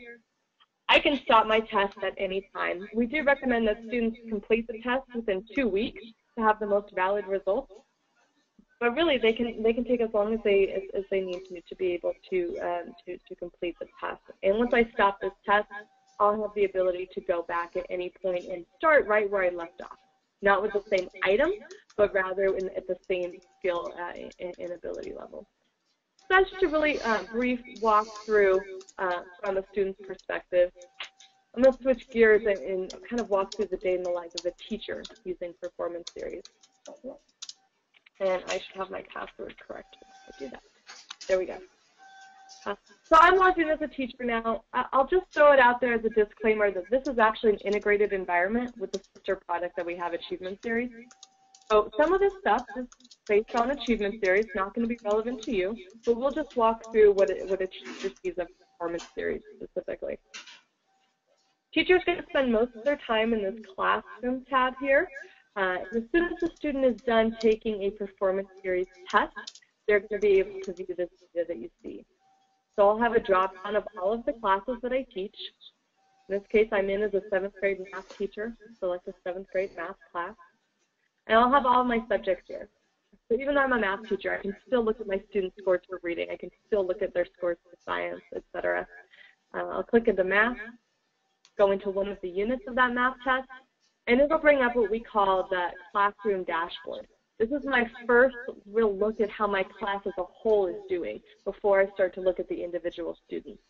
I can stop my test at any time. We do recommend that students complete the test within 2 weeks to have the most valid results. But really, they can take as long as they need to be able to complete the test. And once I stop this test, I'll have the ability to go back at any point and start right where I left off. Not with the same item, but rather at the same skill and ability level. So that's just a really brief walk through from a student's perspective. I'm going to switch gears and kind of walk through the day in the life of a teacher using performance theories. And I should have my password correct if I do that. There we go. So I'm logged in as a teacher now. I'll just throw it out there as a disclaimer that this is actually an integrated environment with the sister product that we have, Achievement Series. So some of this stuff is based on Achievement Series, not going to be relevant to you, but we'll just walk through what a teacher sees of Performance Series specifically. Teachers are going to spend most of their time in this classroom tab here. As soon as the student is done taking a Performance Series test, they're going to be able to view this data that you see. So I'll have a drop-down of all of the classes that I teach. In this case, I'm in as a 7th grade math teacher, select a 7th grade math class. And I'll have all of my subjects here. So even though I'm a math teacher, I can still look at my students' scores for reading. I can still look at their scores for science, etc. I'll click into math, go into one of the units of that math test, and it'll bring up what we call the classroom dashboard. This is my first real look at how my class as a whole is doing before I start to look at the individual students.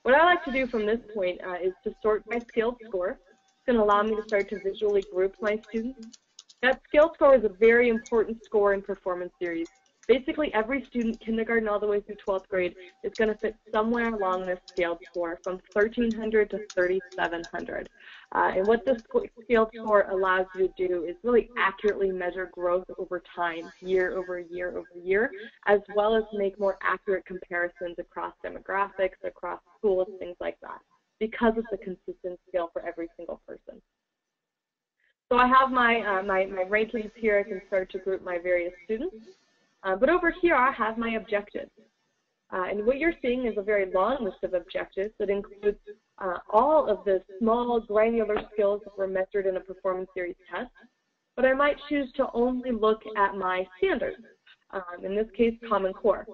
What I like to do from this point is to sort by scaled score. It's going to allow me to start to visually group my students. That scale score is a very important score in Performance Series. Basically, every student, kindergarten all the way through 12th grade, is going to fit somewhere along this scaled score from 1,300 to 3,700. And what this scaled score allows you to do is really accurately measure growth over time, year over year over year, as well as make more accurate comparisons across demographics, across schools, things like that, because it's a consistent scale for every single person. So I have my rankings here. I can start to group my various students. But over here, I have my objectives. And what you're seeing is a very long list of objectives that includes all of the small granular skills that were measured in a Performance Series test. But I might choose to only look at my standards, in this case, Common Core.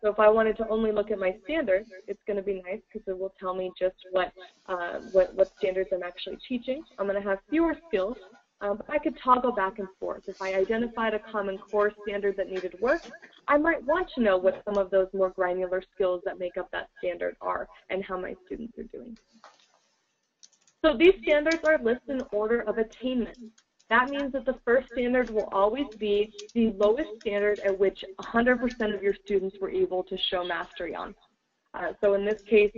So if I wanted to only look at my standards, it's going to be nice because it will tell me just what standards I'm actually teaching. I'm going to have fewer skills, but I could toggle back and forth. If I identified a Common Core standard that needed work, I might want to know what some of those more granular skills that make up that standard are and how my students are doing. So these standards are listed in order of attainment. That means that the first standard will always be the lowest standard at which 100% of your students were able to show mastery on. So in this case,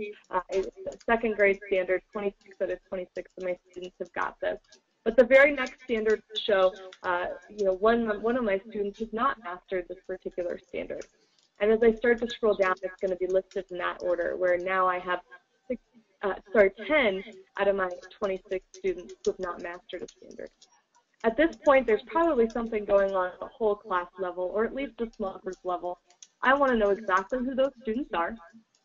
it's a 2nd grade standard, 26 out of 26 of my students have got this. But the very next standard will show, one of my students has not mastered this particular standard. And as I start to scroll down, it's going to be listed in that order, where now I have 10 out of my 26 students who have not mastered a standard. At this point, there's probably something going on at the whole class level, or at least a small group level. I want to know exactly who those students are,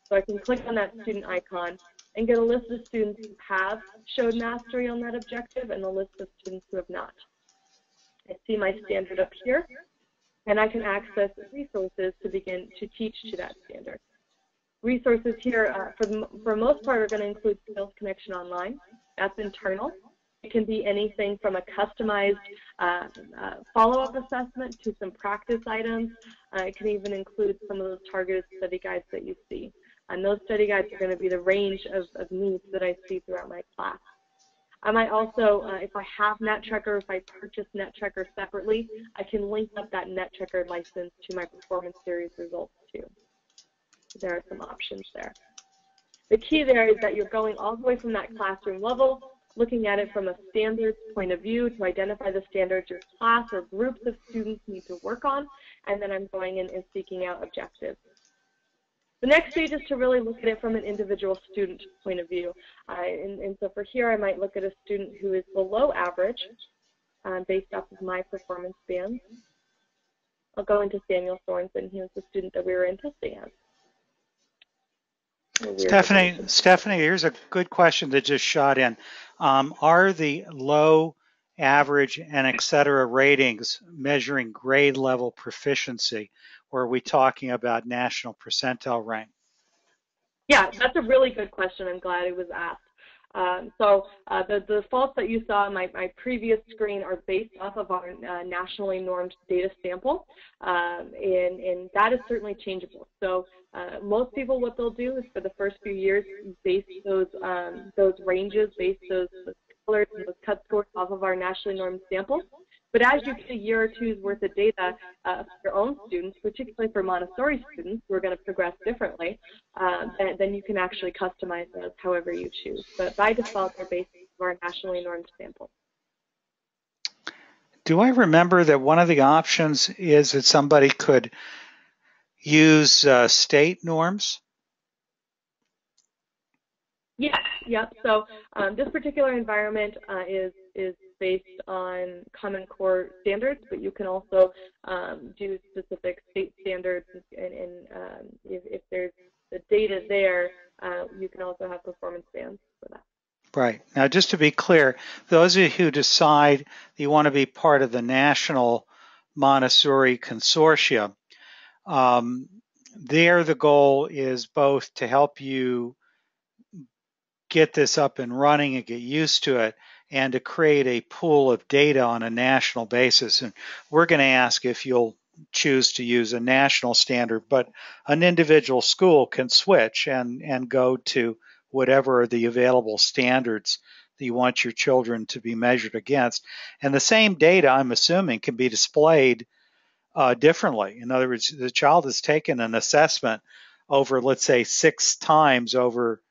so I can click on that student icon and get a list of students who have showed mastery on that objective and a list of students who have not. I see my standard up here, and I can access resources to begin to teach to that standard. Resources here, for the most part, are going to include Skills Connection Online. That's internal. It can be anything from a customized follow-up assessment to some practice items. It can even include some of those targeted study guides that you see. And those study guides are going to be the range of needs that I see throughout my class. I might also, if I have NetTrekker, if I purchase NetTrekker separately, I can link up that NetTrekker license to my performance series results too. There are some options there. The key there is that you're going all the way from that classroom level, looking at it from a standards point of view to identify the standards your class or groups of students need to work on, and then I'm going in and seeking out objectives. The next stage is to really look at it from an individual student point of view. And so for here, I might look at a student who is below average based off of my performance bands. I'll go into Samuel Sorensen. He was the student that we were in testing as. Stephanie, here's a good question that just shot in. Are the low, average, and et cetera ratings measuring grade level proficiency, or are we talking about national percentile rank? Yeah, that's a really good question. I'm glad it was asked. The defaults that you saw on my previous screen are based off of our nationally normed data sample, and that is certainly changeable. So most people, what they'll do is for the first few years, base those ranges, base those colors and those cut scores off of our nationally normed sample. But as you get a year or two's worth of data for your own students, particularly for Montessori students who are going to progress differently, then you can actually customize those however you choose. But by default, they're based on our nationally normed sample. Do I remember that one of the options is that somebody could use state norms? Yes, yep. So this particular environment is based on Common Core standards, but you can also do specific state standards, and if there's the data there, you can also have performance bands for that. Right. Now, just to be clear, those of you who decide you want to be part of the National Montessori Consortium, there the goal is both to help you get this up and running and get used to it, and to create a pool of data on a national basis. And we're going to ask if you'll choose to use a national standard, but an individual school can switch and go to whatever are the available standards that you want your children to be measured against. And the same data, I'm assuming, can be displayed differently. In other words, the child has taken an assessment over, let's say, 6 times over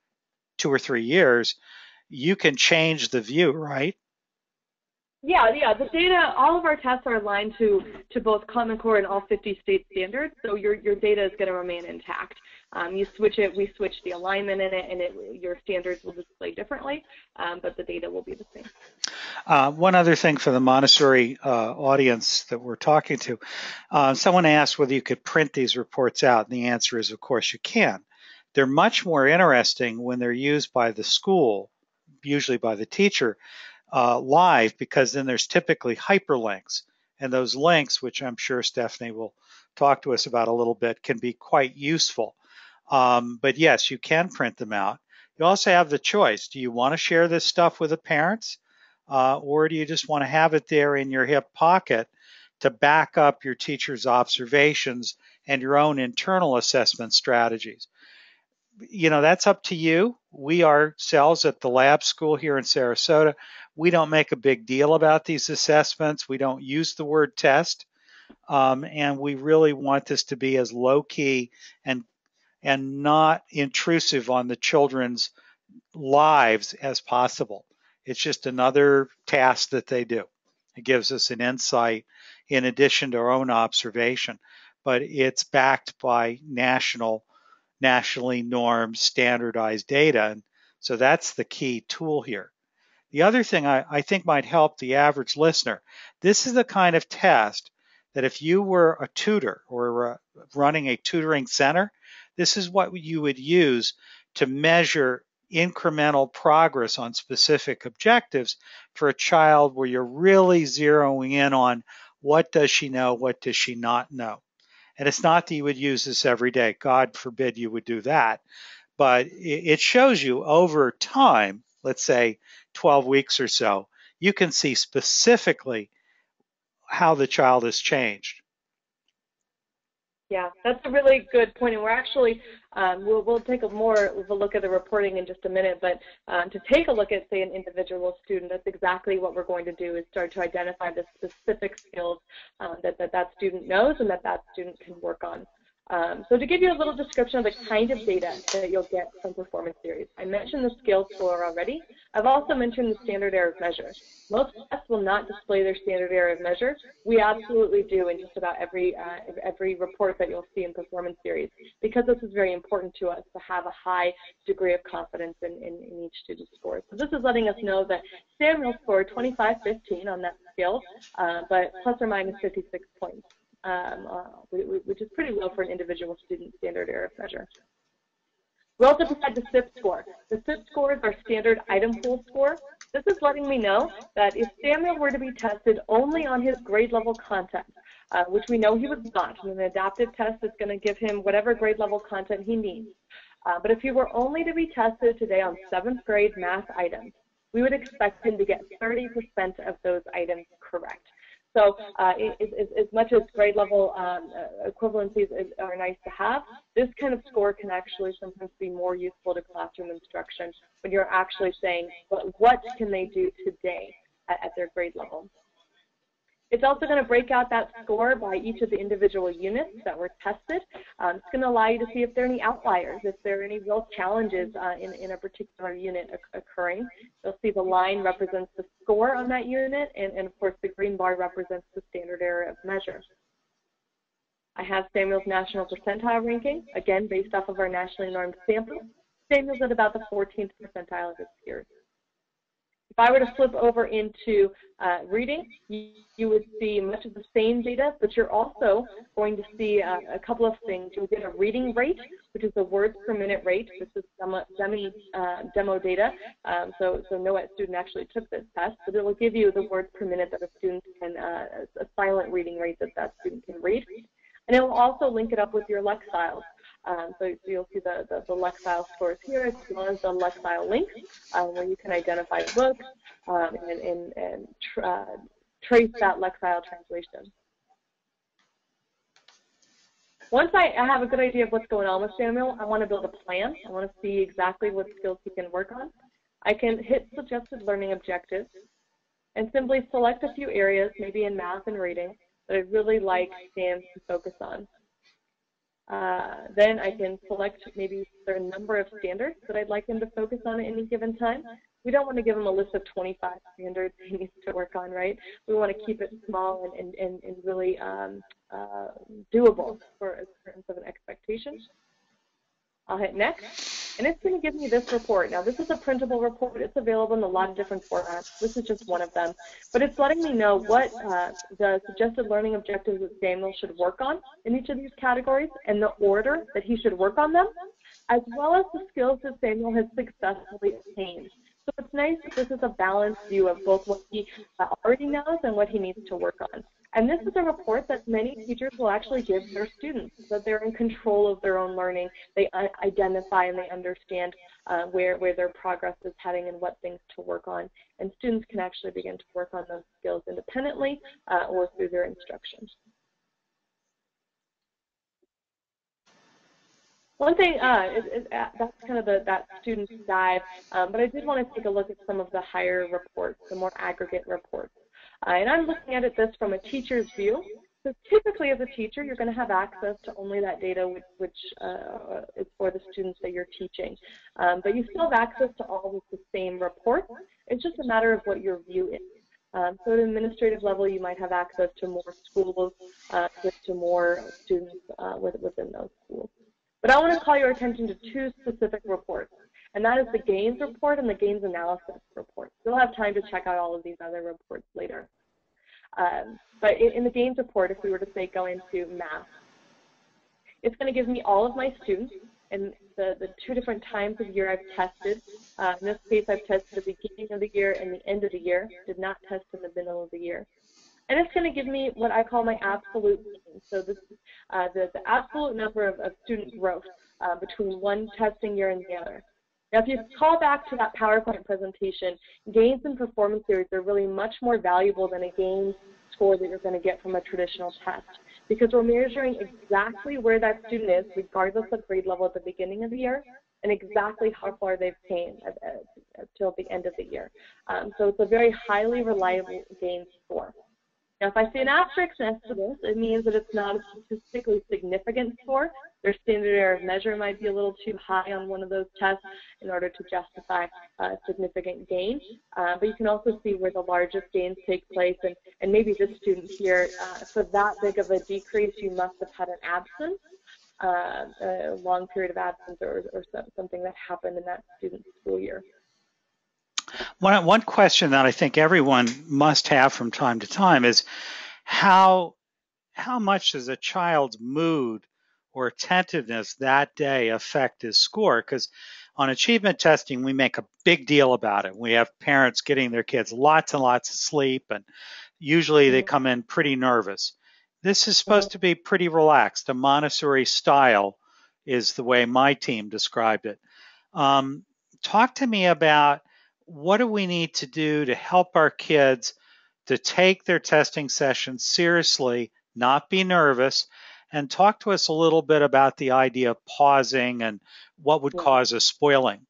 2 or 3 years. You can change the view, right? Yeah. The data, all of our tests are aligned to both Common Core and all 50 state standards, so your data is going to remain intact. You switch it, we switch the alignment in it, and your standards will display differently, but the data will be the same. One other thing for the Montessori audience that we're talking to, someone asked whether you could print these reports out, and the answer is, of course, you can. They're much more interesting when they're used by the school, usually by the teacher, live, because then there's typically hyperlinks. And those links, which I'm sure Stephanie will talk to us about a little bit, can be quite useful. But yes, you can print them out. You also have the choice. Do you want to share this stuff with the parents? Or do you just want to have it there in your hip pocket to back up your teacher's observations and your own internal assessment strategies? You know, that's up to you. We ourselves at the lab school here in Sarasota, we don't make a big deal about these assessments. We don't use the word test. And we really want this to be as low key and not intrusive on the children's lives as possible. It's just another task that they do. It gives us an insight in addition to our own observation, but it's backed by nationally normed, standardized data. And so that's the key tool here. The other thing I think might help the average listener, this is the kind of test that if you were a tutor or running a tutoring center, this is what you would use to measure incremental progress on specific objectives for a child where you're really zeroing in on what does she know, what does she not know. And it's not that you would use this every day. God forbid you would do that. But it shows you over time, let's say 12 weeks or so, you can see specifically how the child has changed. Yeah, that's a really good point, and we're actually we'll take a more of a look at the reporting in just a minute. But to take a look at, say, an individual student, that's exactly what we're going to do, is start to identify the specific skills that student knows and that student can work on. So to give you a little description of the kind of data that you'll get from performance series, I mentioned the skills score already. I've also mentioned the standard error of measure. Most tests will not display their standard error of measure. We absolutely do in just about every report that you'll see in performance series, because this is very important to us to have a high degree of confidence in each student's score. So this is letting us know that Samuel scored 25-15 on that skill, but plus or minus 56 points. Which is pretty low for an individual student standard error of measure. We also provide the SIP score. The SIP score is our standard item pool score. This is letting me know that if Samuel were to be tested only on his grade level content, which we know he was not, and an adaptive test is going to give him whatever grade level content he needs. But if he were only to be tested today on 7th grade math items, we would expect him to get 30% of those items correct. So as much as grade level equivalencies are nice to have, this kind of score can actually sometimes be more useful to classroom instruction when you're actually saying, what can they do today at their grade level? It's also going to break out that score by each of the individual units that were tested. It's going to allow you to see if there are any outliers, if there are any real challenges in a particular unit occurring. You'll see the line represents the score on that unit, and of course the green bar represents the standard error of measure. I have Samuel's national percentile ranking, again based off of our nationally normed sample. Samuel's at about the 14th percentile of his peers. If I were to flip over into reading, you would see much of the same data, but you're also going to see a couple of things. You'll get a reading rate, which is the words per minute rate. This is demo data, so no student actually took this test, but it will give you the words per minute that a student can, a silent reading rate that student can read. And it will also link it up with your Lexile. So you'll see the Lexile scores here, as well as the Lexile links, where you can identify books and trace that Lexile translation. Once I have a good idea of what's going on with Samuel, I want to build a plan. I want to see exactly what skills he can work on. I can hit suggested learning objectives and simply select a few areas, maybe in math and reading, that I'd really like Sam to focus on. Then I can select maybe a certain number of standards that I'd like him to focus on at any given time. We don't want to give him a list of 25 standards he needs to work on, right? We want to keep it small and really doable for terms of an expectation. I'll hit next, and it's going to give me this report. Now, this is a printable report. It's available in a lot of different formats. This is just one of them. But it's letting me know what the suggested learning objectives that Samuel should work on in each of these categories and the order that he should work on them, as well as the skills that Samuel has successfully attained. So it's nice that this is a balanced view of both what he already knows and what he needs to work on. And this is a report that many teachers will actually give their students, so that they're in control of their own learning. They identify and they understand where their progress is heading and what things to work on. And students can actually begin to work on those skills independently or through their instruction. One thing, that's kind of that student dive, but I did want to take a look at some of the higher reports, the more aggregate reports. And I'm looking at this from a teacher's view. So typically as a teacher, you're going to have access to only that data which is for the students that you're teaching. But you still have access to all of the same reports. It's just a matter of what your view is. So at an administrative level, you might have access to more schools, to more students within those schools. But I want to call your attention to two specific reports, and that is the gains report and the gains analysis report. You'll have time to check out all of these other reports later. But in the gains report, if we were to say go into math, it's going to give me all of my students and the two different times of year I've tested. In this case, I've tested the beginning of the year and the end of the year, did not test in the middle of the year. And it's going to give me what I call my absolute mean. So this is the absolute number of student growth between one testing year and the other. Now, if you call back to that PowerPoint presentation, gains in performance series are really much more valuable than a gains score that you're going to get from a traditional test. because we're measuring exactly where that student is, regardless of grade level at the beginning of the year, and exactly how far they've came until the end of the year. So it's a very highly reliable gain score. Now, if I see an asterisk next to this, it means that it's not a statistically significant score. Their standard error of measure might be a little too high on one of those tests in order to justify a significant gain. But you can also see where the largest gains take place. And maybe this student here, for that big of a decrease, you must have had an absence, a long period of absence, or something that happened in that student's school year. One question that I think everyone must have from time to time is how much does a child's mood or attentiveness that day affect his score? Because on achievement testing, we make a big deal about it. We have parents getting their kids lots and lots of sleep, and usually they come in pretty nervous. This is supposed to be pretty relaxed. A Montessori style is the way my team described it. Talk to me about what do we need to do to help our kids to take their testing sessions seriously, not be nervous, and talk to us a little bit about the idea of pausing and what would cause a spoiling.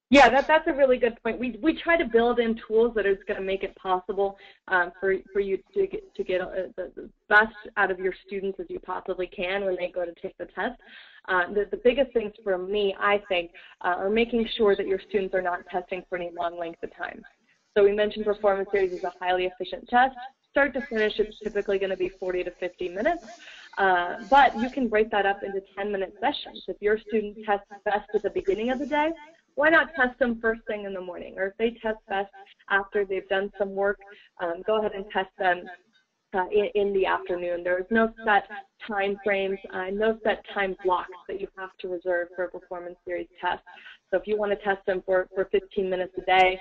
Yeah, that's a really good point. We try to build in tools that is going to make it possible for you to get the best out of your students as you possibly can when they go to take the test. The biggest things for me, I think, are making sure that your students are not testing for any long length of time. So we mentioned performance series is a highly efficient test. Start to finish, it's typically going to be 40 to 50 minutes. But you can break that up into 10-minute sessions. If your student tests best at the beginning of the day, why not test them first thing in the morning? Or if they test best after they've done some work, go ahead and test them in the afternoon. There's no set time frames, no set time blocks that you have to reserve for a performance series test. So if you want to test them for 15 minutes a day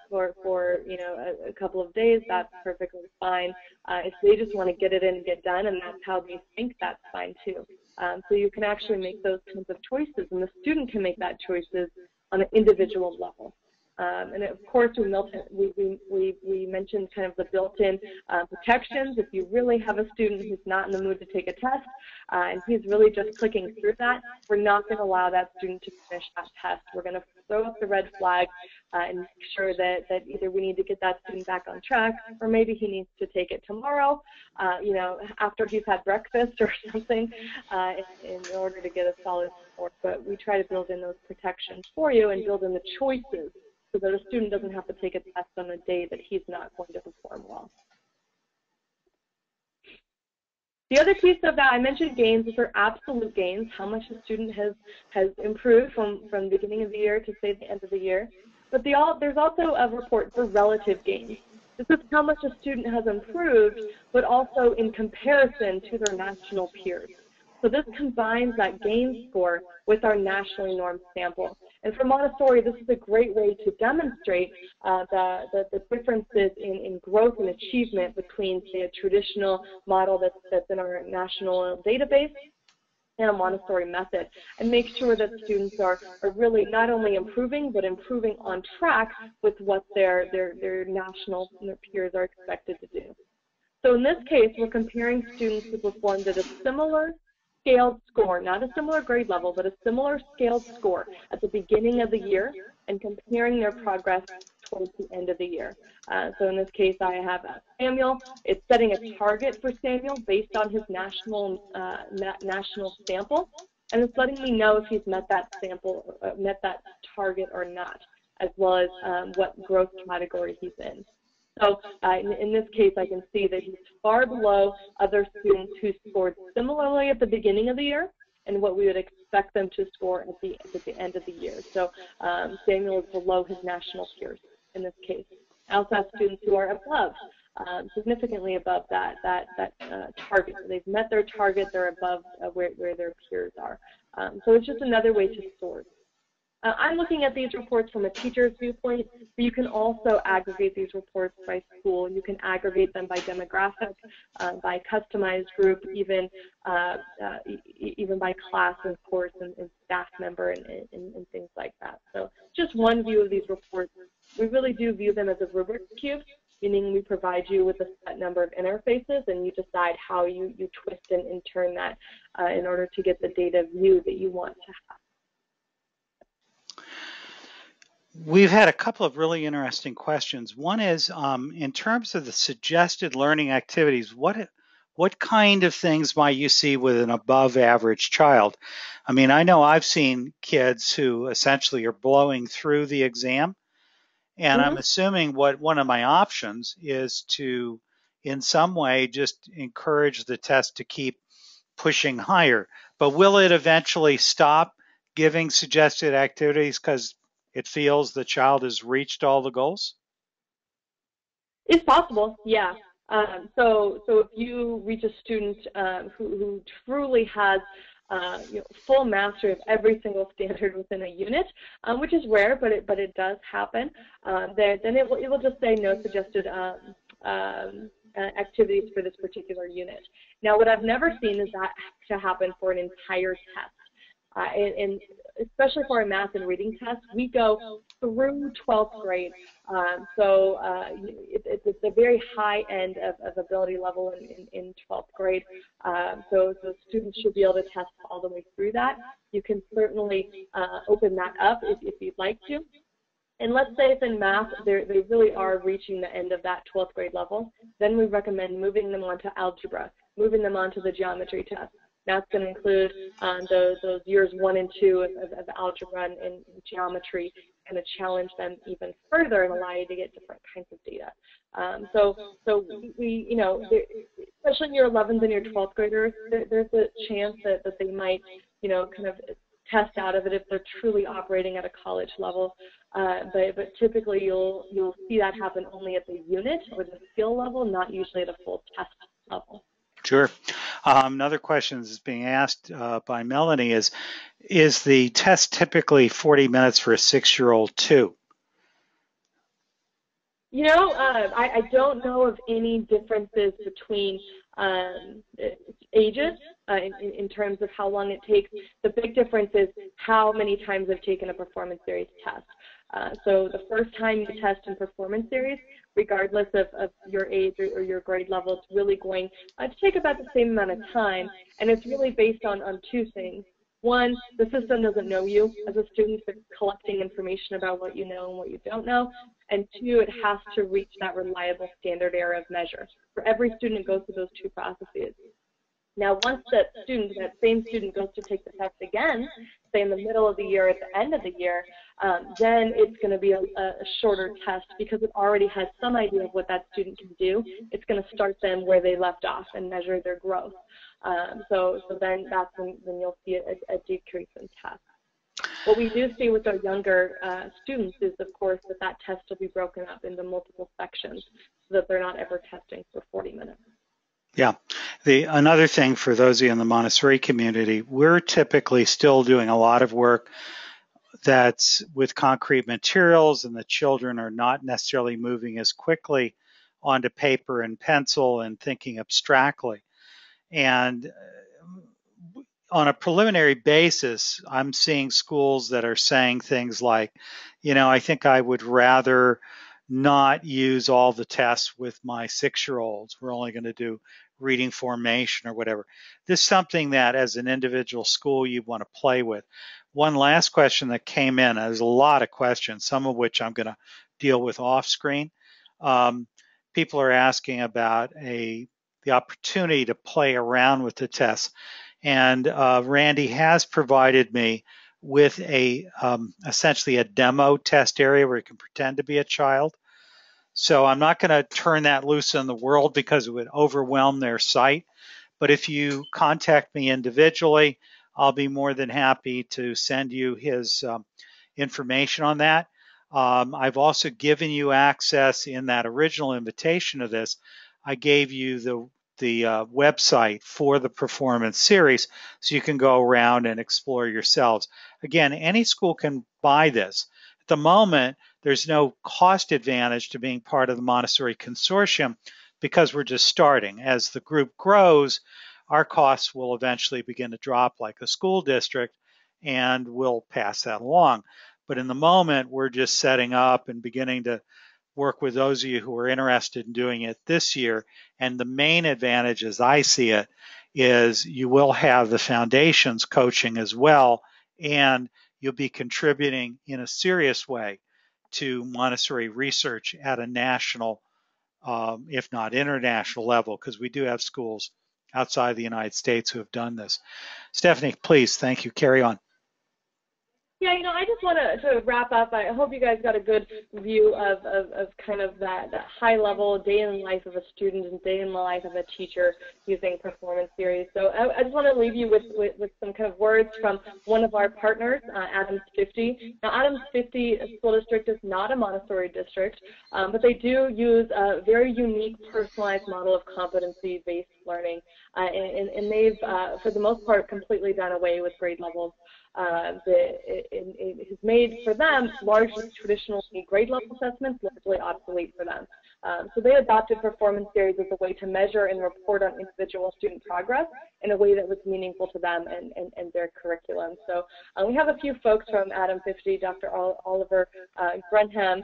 for a couple of days, that's perfectly fine. If they just want to get it in and get done, and that's how they think, that's fine too. So you can actually make those kinds of choices, and the student can make that choices on an individual level. And of course, we mentioned kind of the built-in protections. If you really have a student who's not in the mood to take a test, and he's really just clicking through that, we're not going to allow that student to finish that test. We're going to throw up the red flag and make sure that either we need to get that student back on track, or maybe he needs to take it tomorrow, after he's had breakfast or something, in order to get a solid score. But we try to build in those protections for you and build in the choices, so that a student doesn't have to take a test on a day that he's not going to perform well. The other piece of that, I mentioned gains. These are absolute gains, how much the student has improved from the beginning of the year to, say, the end of the year. But there's also a report for relative gains. This is how much a student has improved, but also in comparison to their national peers. So this combines that gain score with our nationally normed sample. And for Montessori, this is a great way to demonstrate the differences in growth and achievement between, say, a traditional model that's in our national database and a Montessori method, and make sure that students are really not only improving, but improving on track with what their national peers are expected to do. So in this case, we're comparing students who performed at a similar scaled score, not a similar grade level, but a similar scaled score at the beginning of the year, and comparing their progress towards the end of the year. So in this case, I have Samuel. It's setting a target for Samuel based on his national sample, and it's letting me know if he's met that target or not, as well as what growth category he's in. So in this case, I can see that he's far below other students who scored similarly at the beginning of the year and what we would expect them to score at the end of the year. So Samuel is below his national peers in this case. I also have students who are above, significantly above that target. So they've met their target, they're above where their peers are. So it's just another way to sort. I'm looking at these reports from a teacher's viewpoint, but you can also aggregate these reports by school. You can aggregate them by demographic, by customized group, even by class and course and staff member and things like that. So just one view of these reports. We really do view them as a rubric cube, meaning we provide you with a set number of interfaces, and you decide how you twist and turn that in order to get the data view that you want to have. We've had a couple of really interesting questions. One is, in terms of the suggested learning activities, what kind of things might you see with an above average child? I mean, I know I've seen kids who essentially are blowing through the exam, and I'm assuming one of my options is to, in some way, just encourage the test to keep pushing higher. But will it eventually stop giving suggested activities because it feels the child has reached all the goals? It's possible, yeah. So if you reach a student who truly has full mastery of every single standard within a unit, which is rare, but it does happen, then it will just say no suggested activities for this particular unit. Now, what I've never seen is that to happen for an entire test. And especially for our math and reading tests, we go through 12th grade. It's the very high end of ability level in 12th grade. So students should be able to test all the way through that. You can certainly open that up if you'd like to. And let's say if in math they really are reaching the end of that 12th grade level, then we recommend moving them onto algebra, moving them onto the geometry test. That's going to include those years 1 and 2 of algebra and geometry, and to challenge them even further and allow you to get different kinds of data. So we, especially in your 11th and your 12th graders, there's a chance that they might, kind of test out of it if they're truly operating at a college level. But typically you'll see that happen only at the unit or the skill level, not usually at a full test level. Sure. Another question that's being asked by Melanie is the test typically 40 minutes for a 6-year-old too? I don't know of any differences between ages in terms of how long it takes. The big difference is how many times they've taken a performance series test. So the first time you test in performance series, regardless of your age or your grade level, it's really going to take about the same amount of time, and it's really based on 2 things. One, the system doesn't know you as a student. It's collecting information about what you know and what you don't know. And 2, it has to reach that reliable standard error of measure. For every student, it goes through those 2 processes. Now, once that same student goes to take the test again, say in the middle of the year, at the end of the year, then it's going to be a shorter test because it already has some idea of what that student can do. It's going to start them where they left off and measure their growth. So then that's when you'll see a decrease in tests. What we do see with our younger students is, of course, that test will be broken up into multiple sections so that they're not ever testing for 40 minutes. Yeah. Another thing for those of you in the Montessori community, we're typically still doing a lot of work that's with concrete materials, and the children are not necessarily moving as quickly onto paper and pencil and thinking abstractly. And on a preliminary basis, I'm seeing schools that are saying things like, I think I would rather not use all the tests with my 6-year-olds. We're only going to do reading formation or whatever. This is something that as an individual school you want to play with. One last question that came in, there's a lot of questions, some of which I'm going to deal with off screen. People are asking about the opportunity to play around with the tests. And Randy has provided me with essentially a demo test area where you can pretend to be a child. So I'm not going to turn that loose in the world because it would overwhelm their site. But if you contact me individually, I'll be more than happy to send you his information on that. I've also given you access in that original invitation to this. I gave you the website for the performance series so you can go around and explore yourselves. Again, any school can buy this. At the moment, there's no cost advantage to being part of the Montessori consortium because we're just starting. As the group grows, our costs will eventually begin to drop like a school district, and we'll pass that along. But in the moment, we're just setting up and beginning to work with those of you who are interested in doing it this year. And the main advantage, as I see it, is you will have the foundations coaching as well, and you'll be contributing in a serious way to Montessori research at a national, if not international level, because we do have schools outside the United States who have done this. Stephanie, please, thank you. Carry on. Yeah, I just want to wrap up. I hope you guys got a good view of kind of that high-level day in the life of a student and day in the life of a teacher using performance theory. So I just want to leave you with some kind of words from one of our partners, Adams 50. Now, Adams 50 School District is not a Montessori district, but they do use a very unique personalized model of competency-based learning, and they've, for the most part, completely done away with grade levels. It has made for them largely traditional grade level assessments largely obsolete for them. So they adopted performance theories as a way to measure and report on individual student progress in a way that was meaningful to them and their curriculum. So we have a few folks from Adam 50, Dr. Oliver Grunham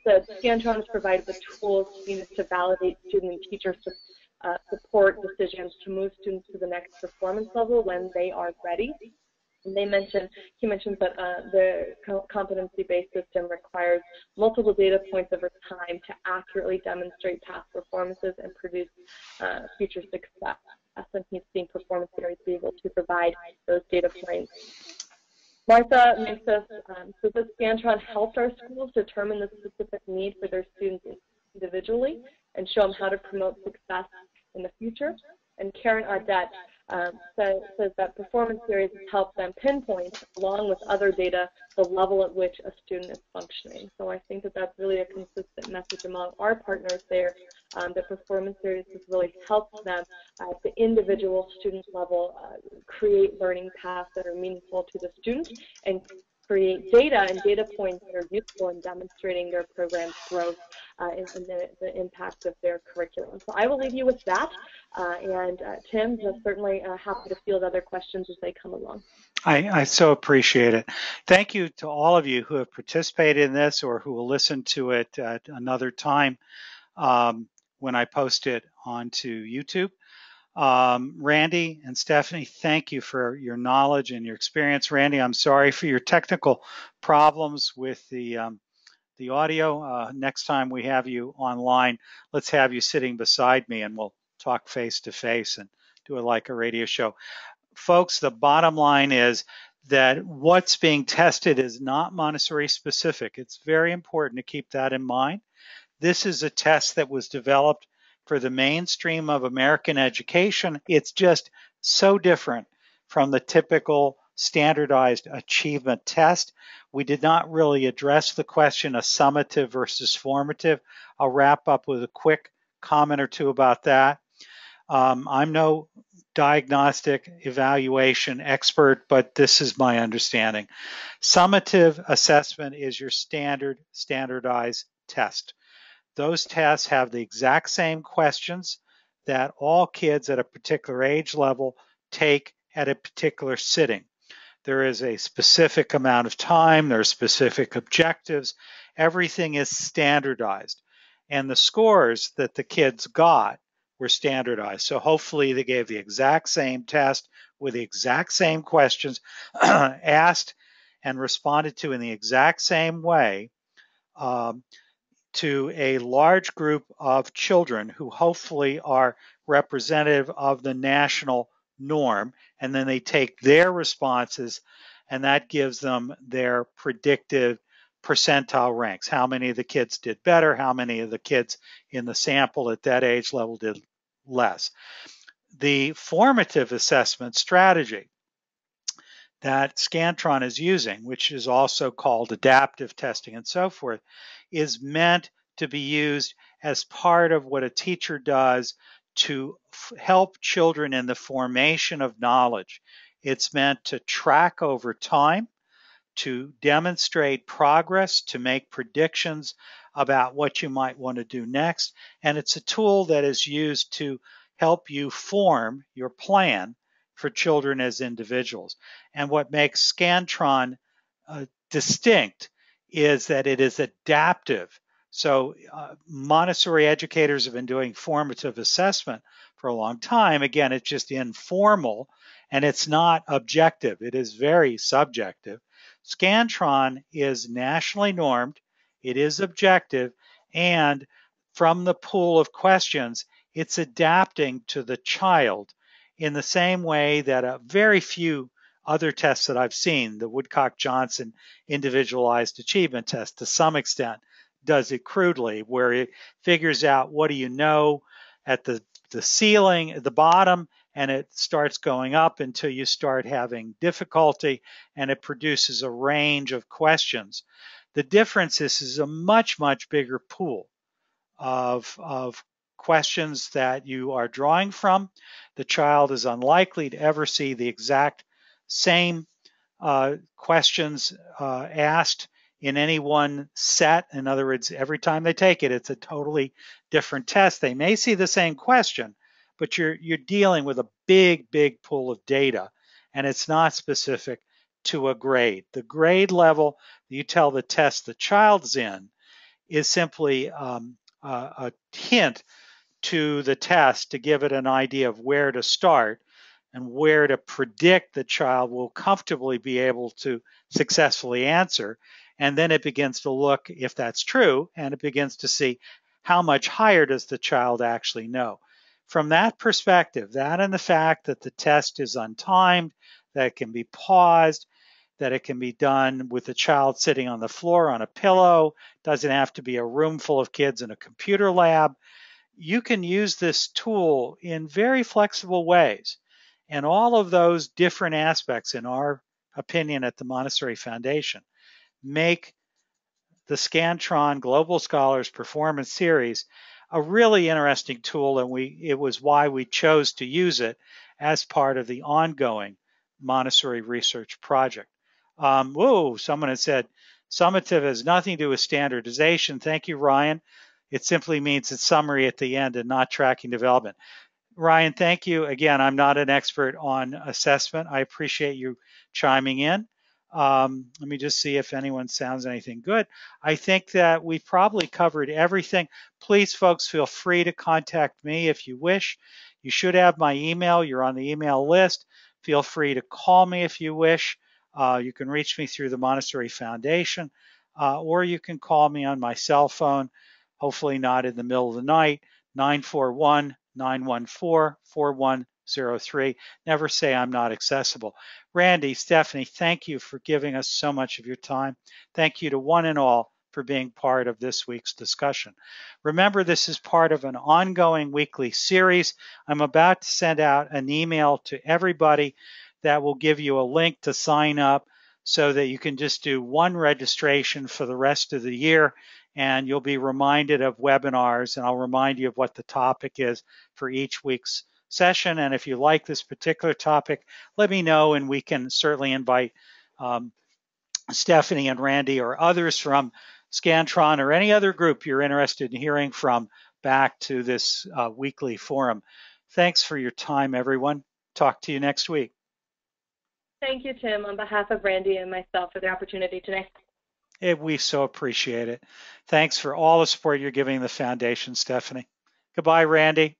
said Scantron is provided with tools needed to validate student and teacher support decisions to move students to the next performance level when they are ready. And he mentions that the competency-based system requires multiple data points over time to accurately demonstrate past performances and produce future success. And he's seen performance theory to be able to provide those data points. Martha makes us, so this Scantron helped our schools determine the specific need for their students individually and show them how to promote success in the future. And Karen Audette says that performance theories help them pinpoint, along with other data, the level at which a student is functioning. So I think that that's really a consistent message among our partners there, that performance theories has really helped them at the individual student level create learning paths that are meaningful to the student and create data and data points that are useful in demonstrating their program's growth and the impact of their curriculum. So I will leave you with that, and Tim is certainly happy to field other questions as they come along. I so appreciate it. Thank you to all of you who have participated in this or who will listen to it at another time when I post it onto YouTube. Randy and Stephanie, thank you for your knowledge and your experience. Randy, I'm sorry for your technical problems with the audio. Next time we have you online, let's have you sitting beside me and we'll talk face to face and do it like a radio show. Folks, the bottom line is that what's being tested is not Montessori specific. It's very important to keep that in mind. This is a test that was developed for the mainstream of American education. It's just so different from the typical standardized achievement test. We did not really address the question of summative versus formative. I'll wrap up with a quick comment or two about that. I'm no diagnostic evaluation expert, but this is my understanding. Summative assessment is your standardized test. Those tests have the exact same questions that all kids at a particular age level take at a particular sitting. There is a specific amount of time, there are specific objectives, everything is standardized. And the scores that the kids got were standardized. So hopefully they gave the exact same test with the exact same questions asked and responded to in the exact same way to a large group of children who hopefully are representative of the national norm, and then they take their responses and that gives them their predictive percentile ranks. How many of the kids did better? How many of the kids in the sample at that age level did less? The formative assessment strategy that Scantron is using, which is also called adaptive testing and so forth, is meant to be used as part of what a teacher does to help children in the formation of knowledge. It's meant to track over time, to demonstrate progress, to make predictions about what you might want to do next. And it's a tool that is used to help you form your plan for children as individuals. And what makes Scantron distinct is that it is adaptive. So Montessori educators have been doing formative assessment for a long time. Again, it's just informal and it's not objective. It is very subjective. Scantron is nationally normed. It is objective. And from the pool of questions, it's adapting to the child in the same way that a very few other tests that I've seen, the Woodcock-Johnson Individualized Achievement Test to some extent, does it crudely, where it figures out what do you know at the ceiling, at the bottom, and it starts going up until you start having difficulty, and it produces a range of questions. The difference is a much, much bigger pool of questions that you are drawing from. The child is unlikely to ever see the exact same questions asked in any one set. In other words, every time they take it, it's a totally different test. They may see the same question, but you're dealing with a big, big pool of data, and it's not specific to a grade. The grade level you tell the test the child's in is simply a hint to the test to give it an idea of where to start and where to predict the child will comfortably be able to successfully answer. And then it begins to look if that's true, and it begins to see how much higher does the child actually know. From that perspective, that and the fact that the test is untimed, that it can be paused, that it can be done with the child sitting on the floor on a pillow, doesn't have to be a room full of kids in a computer lab. You can use this tool in very flexible ways. And all of those different aspects, in our opinion at the Montessori Foundation, make the Scantron Global Scholars Performance Series a really interesting tool, and it was why we chose to use it as part of the ongoing Montessori research project. Someone had said, summative has nothing to do with standardization. Thank you, Ryan. It simply means it's summary at the end and not tracking development. Ryan, thank you. Again, I'm not an expert on assessment. I appreciate you chiming in. Let me just see if anyone sounds anything good. I think that we've probably covered everything. Please, folks, feel free to contact me if you wish. You should have my email. You're on the email list. Feel free to call me if you wish. You can reach me through the Montessori Foundation, or you can call me on my cell phone, hopefully not in the middle of the night, 941-914-4103. Never say I'm not accessible. Randy, Stephanie, thank you for giving us so much of your time. Thank you to one and all for being part of this week's discussion. Remember, this is part of an ongoing weekly series. I'm about to send out an email to everybody that will give you a link to sign up so that you can just do one registration for the rest of the year, and you'll be reminded of webinars, and I'll remind you of what the topic is for each week's session. And if you like this particular topic, let me know, and we can certainly invite Stephanie and Randy or others from Scantron or any other group you're interested in hearing from back to this weekly forum. Thanks for your time, everyone. Talk to you next week. Thank you, Tim, on behalf of Randy and myself for the opportunity today. We so appreciate it. Thanks for all the support you're giving the foundation, Stephanie. Goodbye, Randy.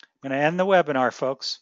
I'm going to end the webinar, folks.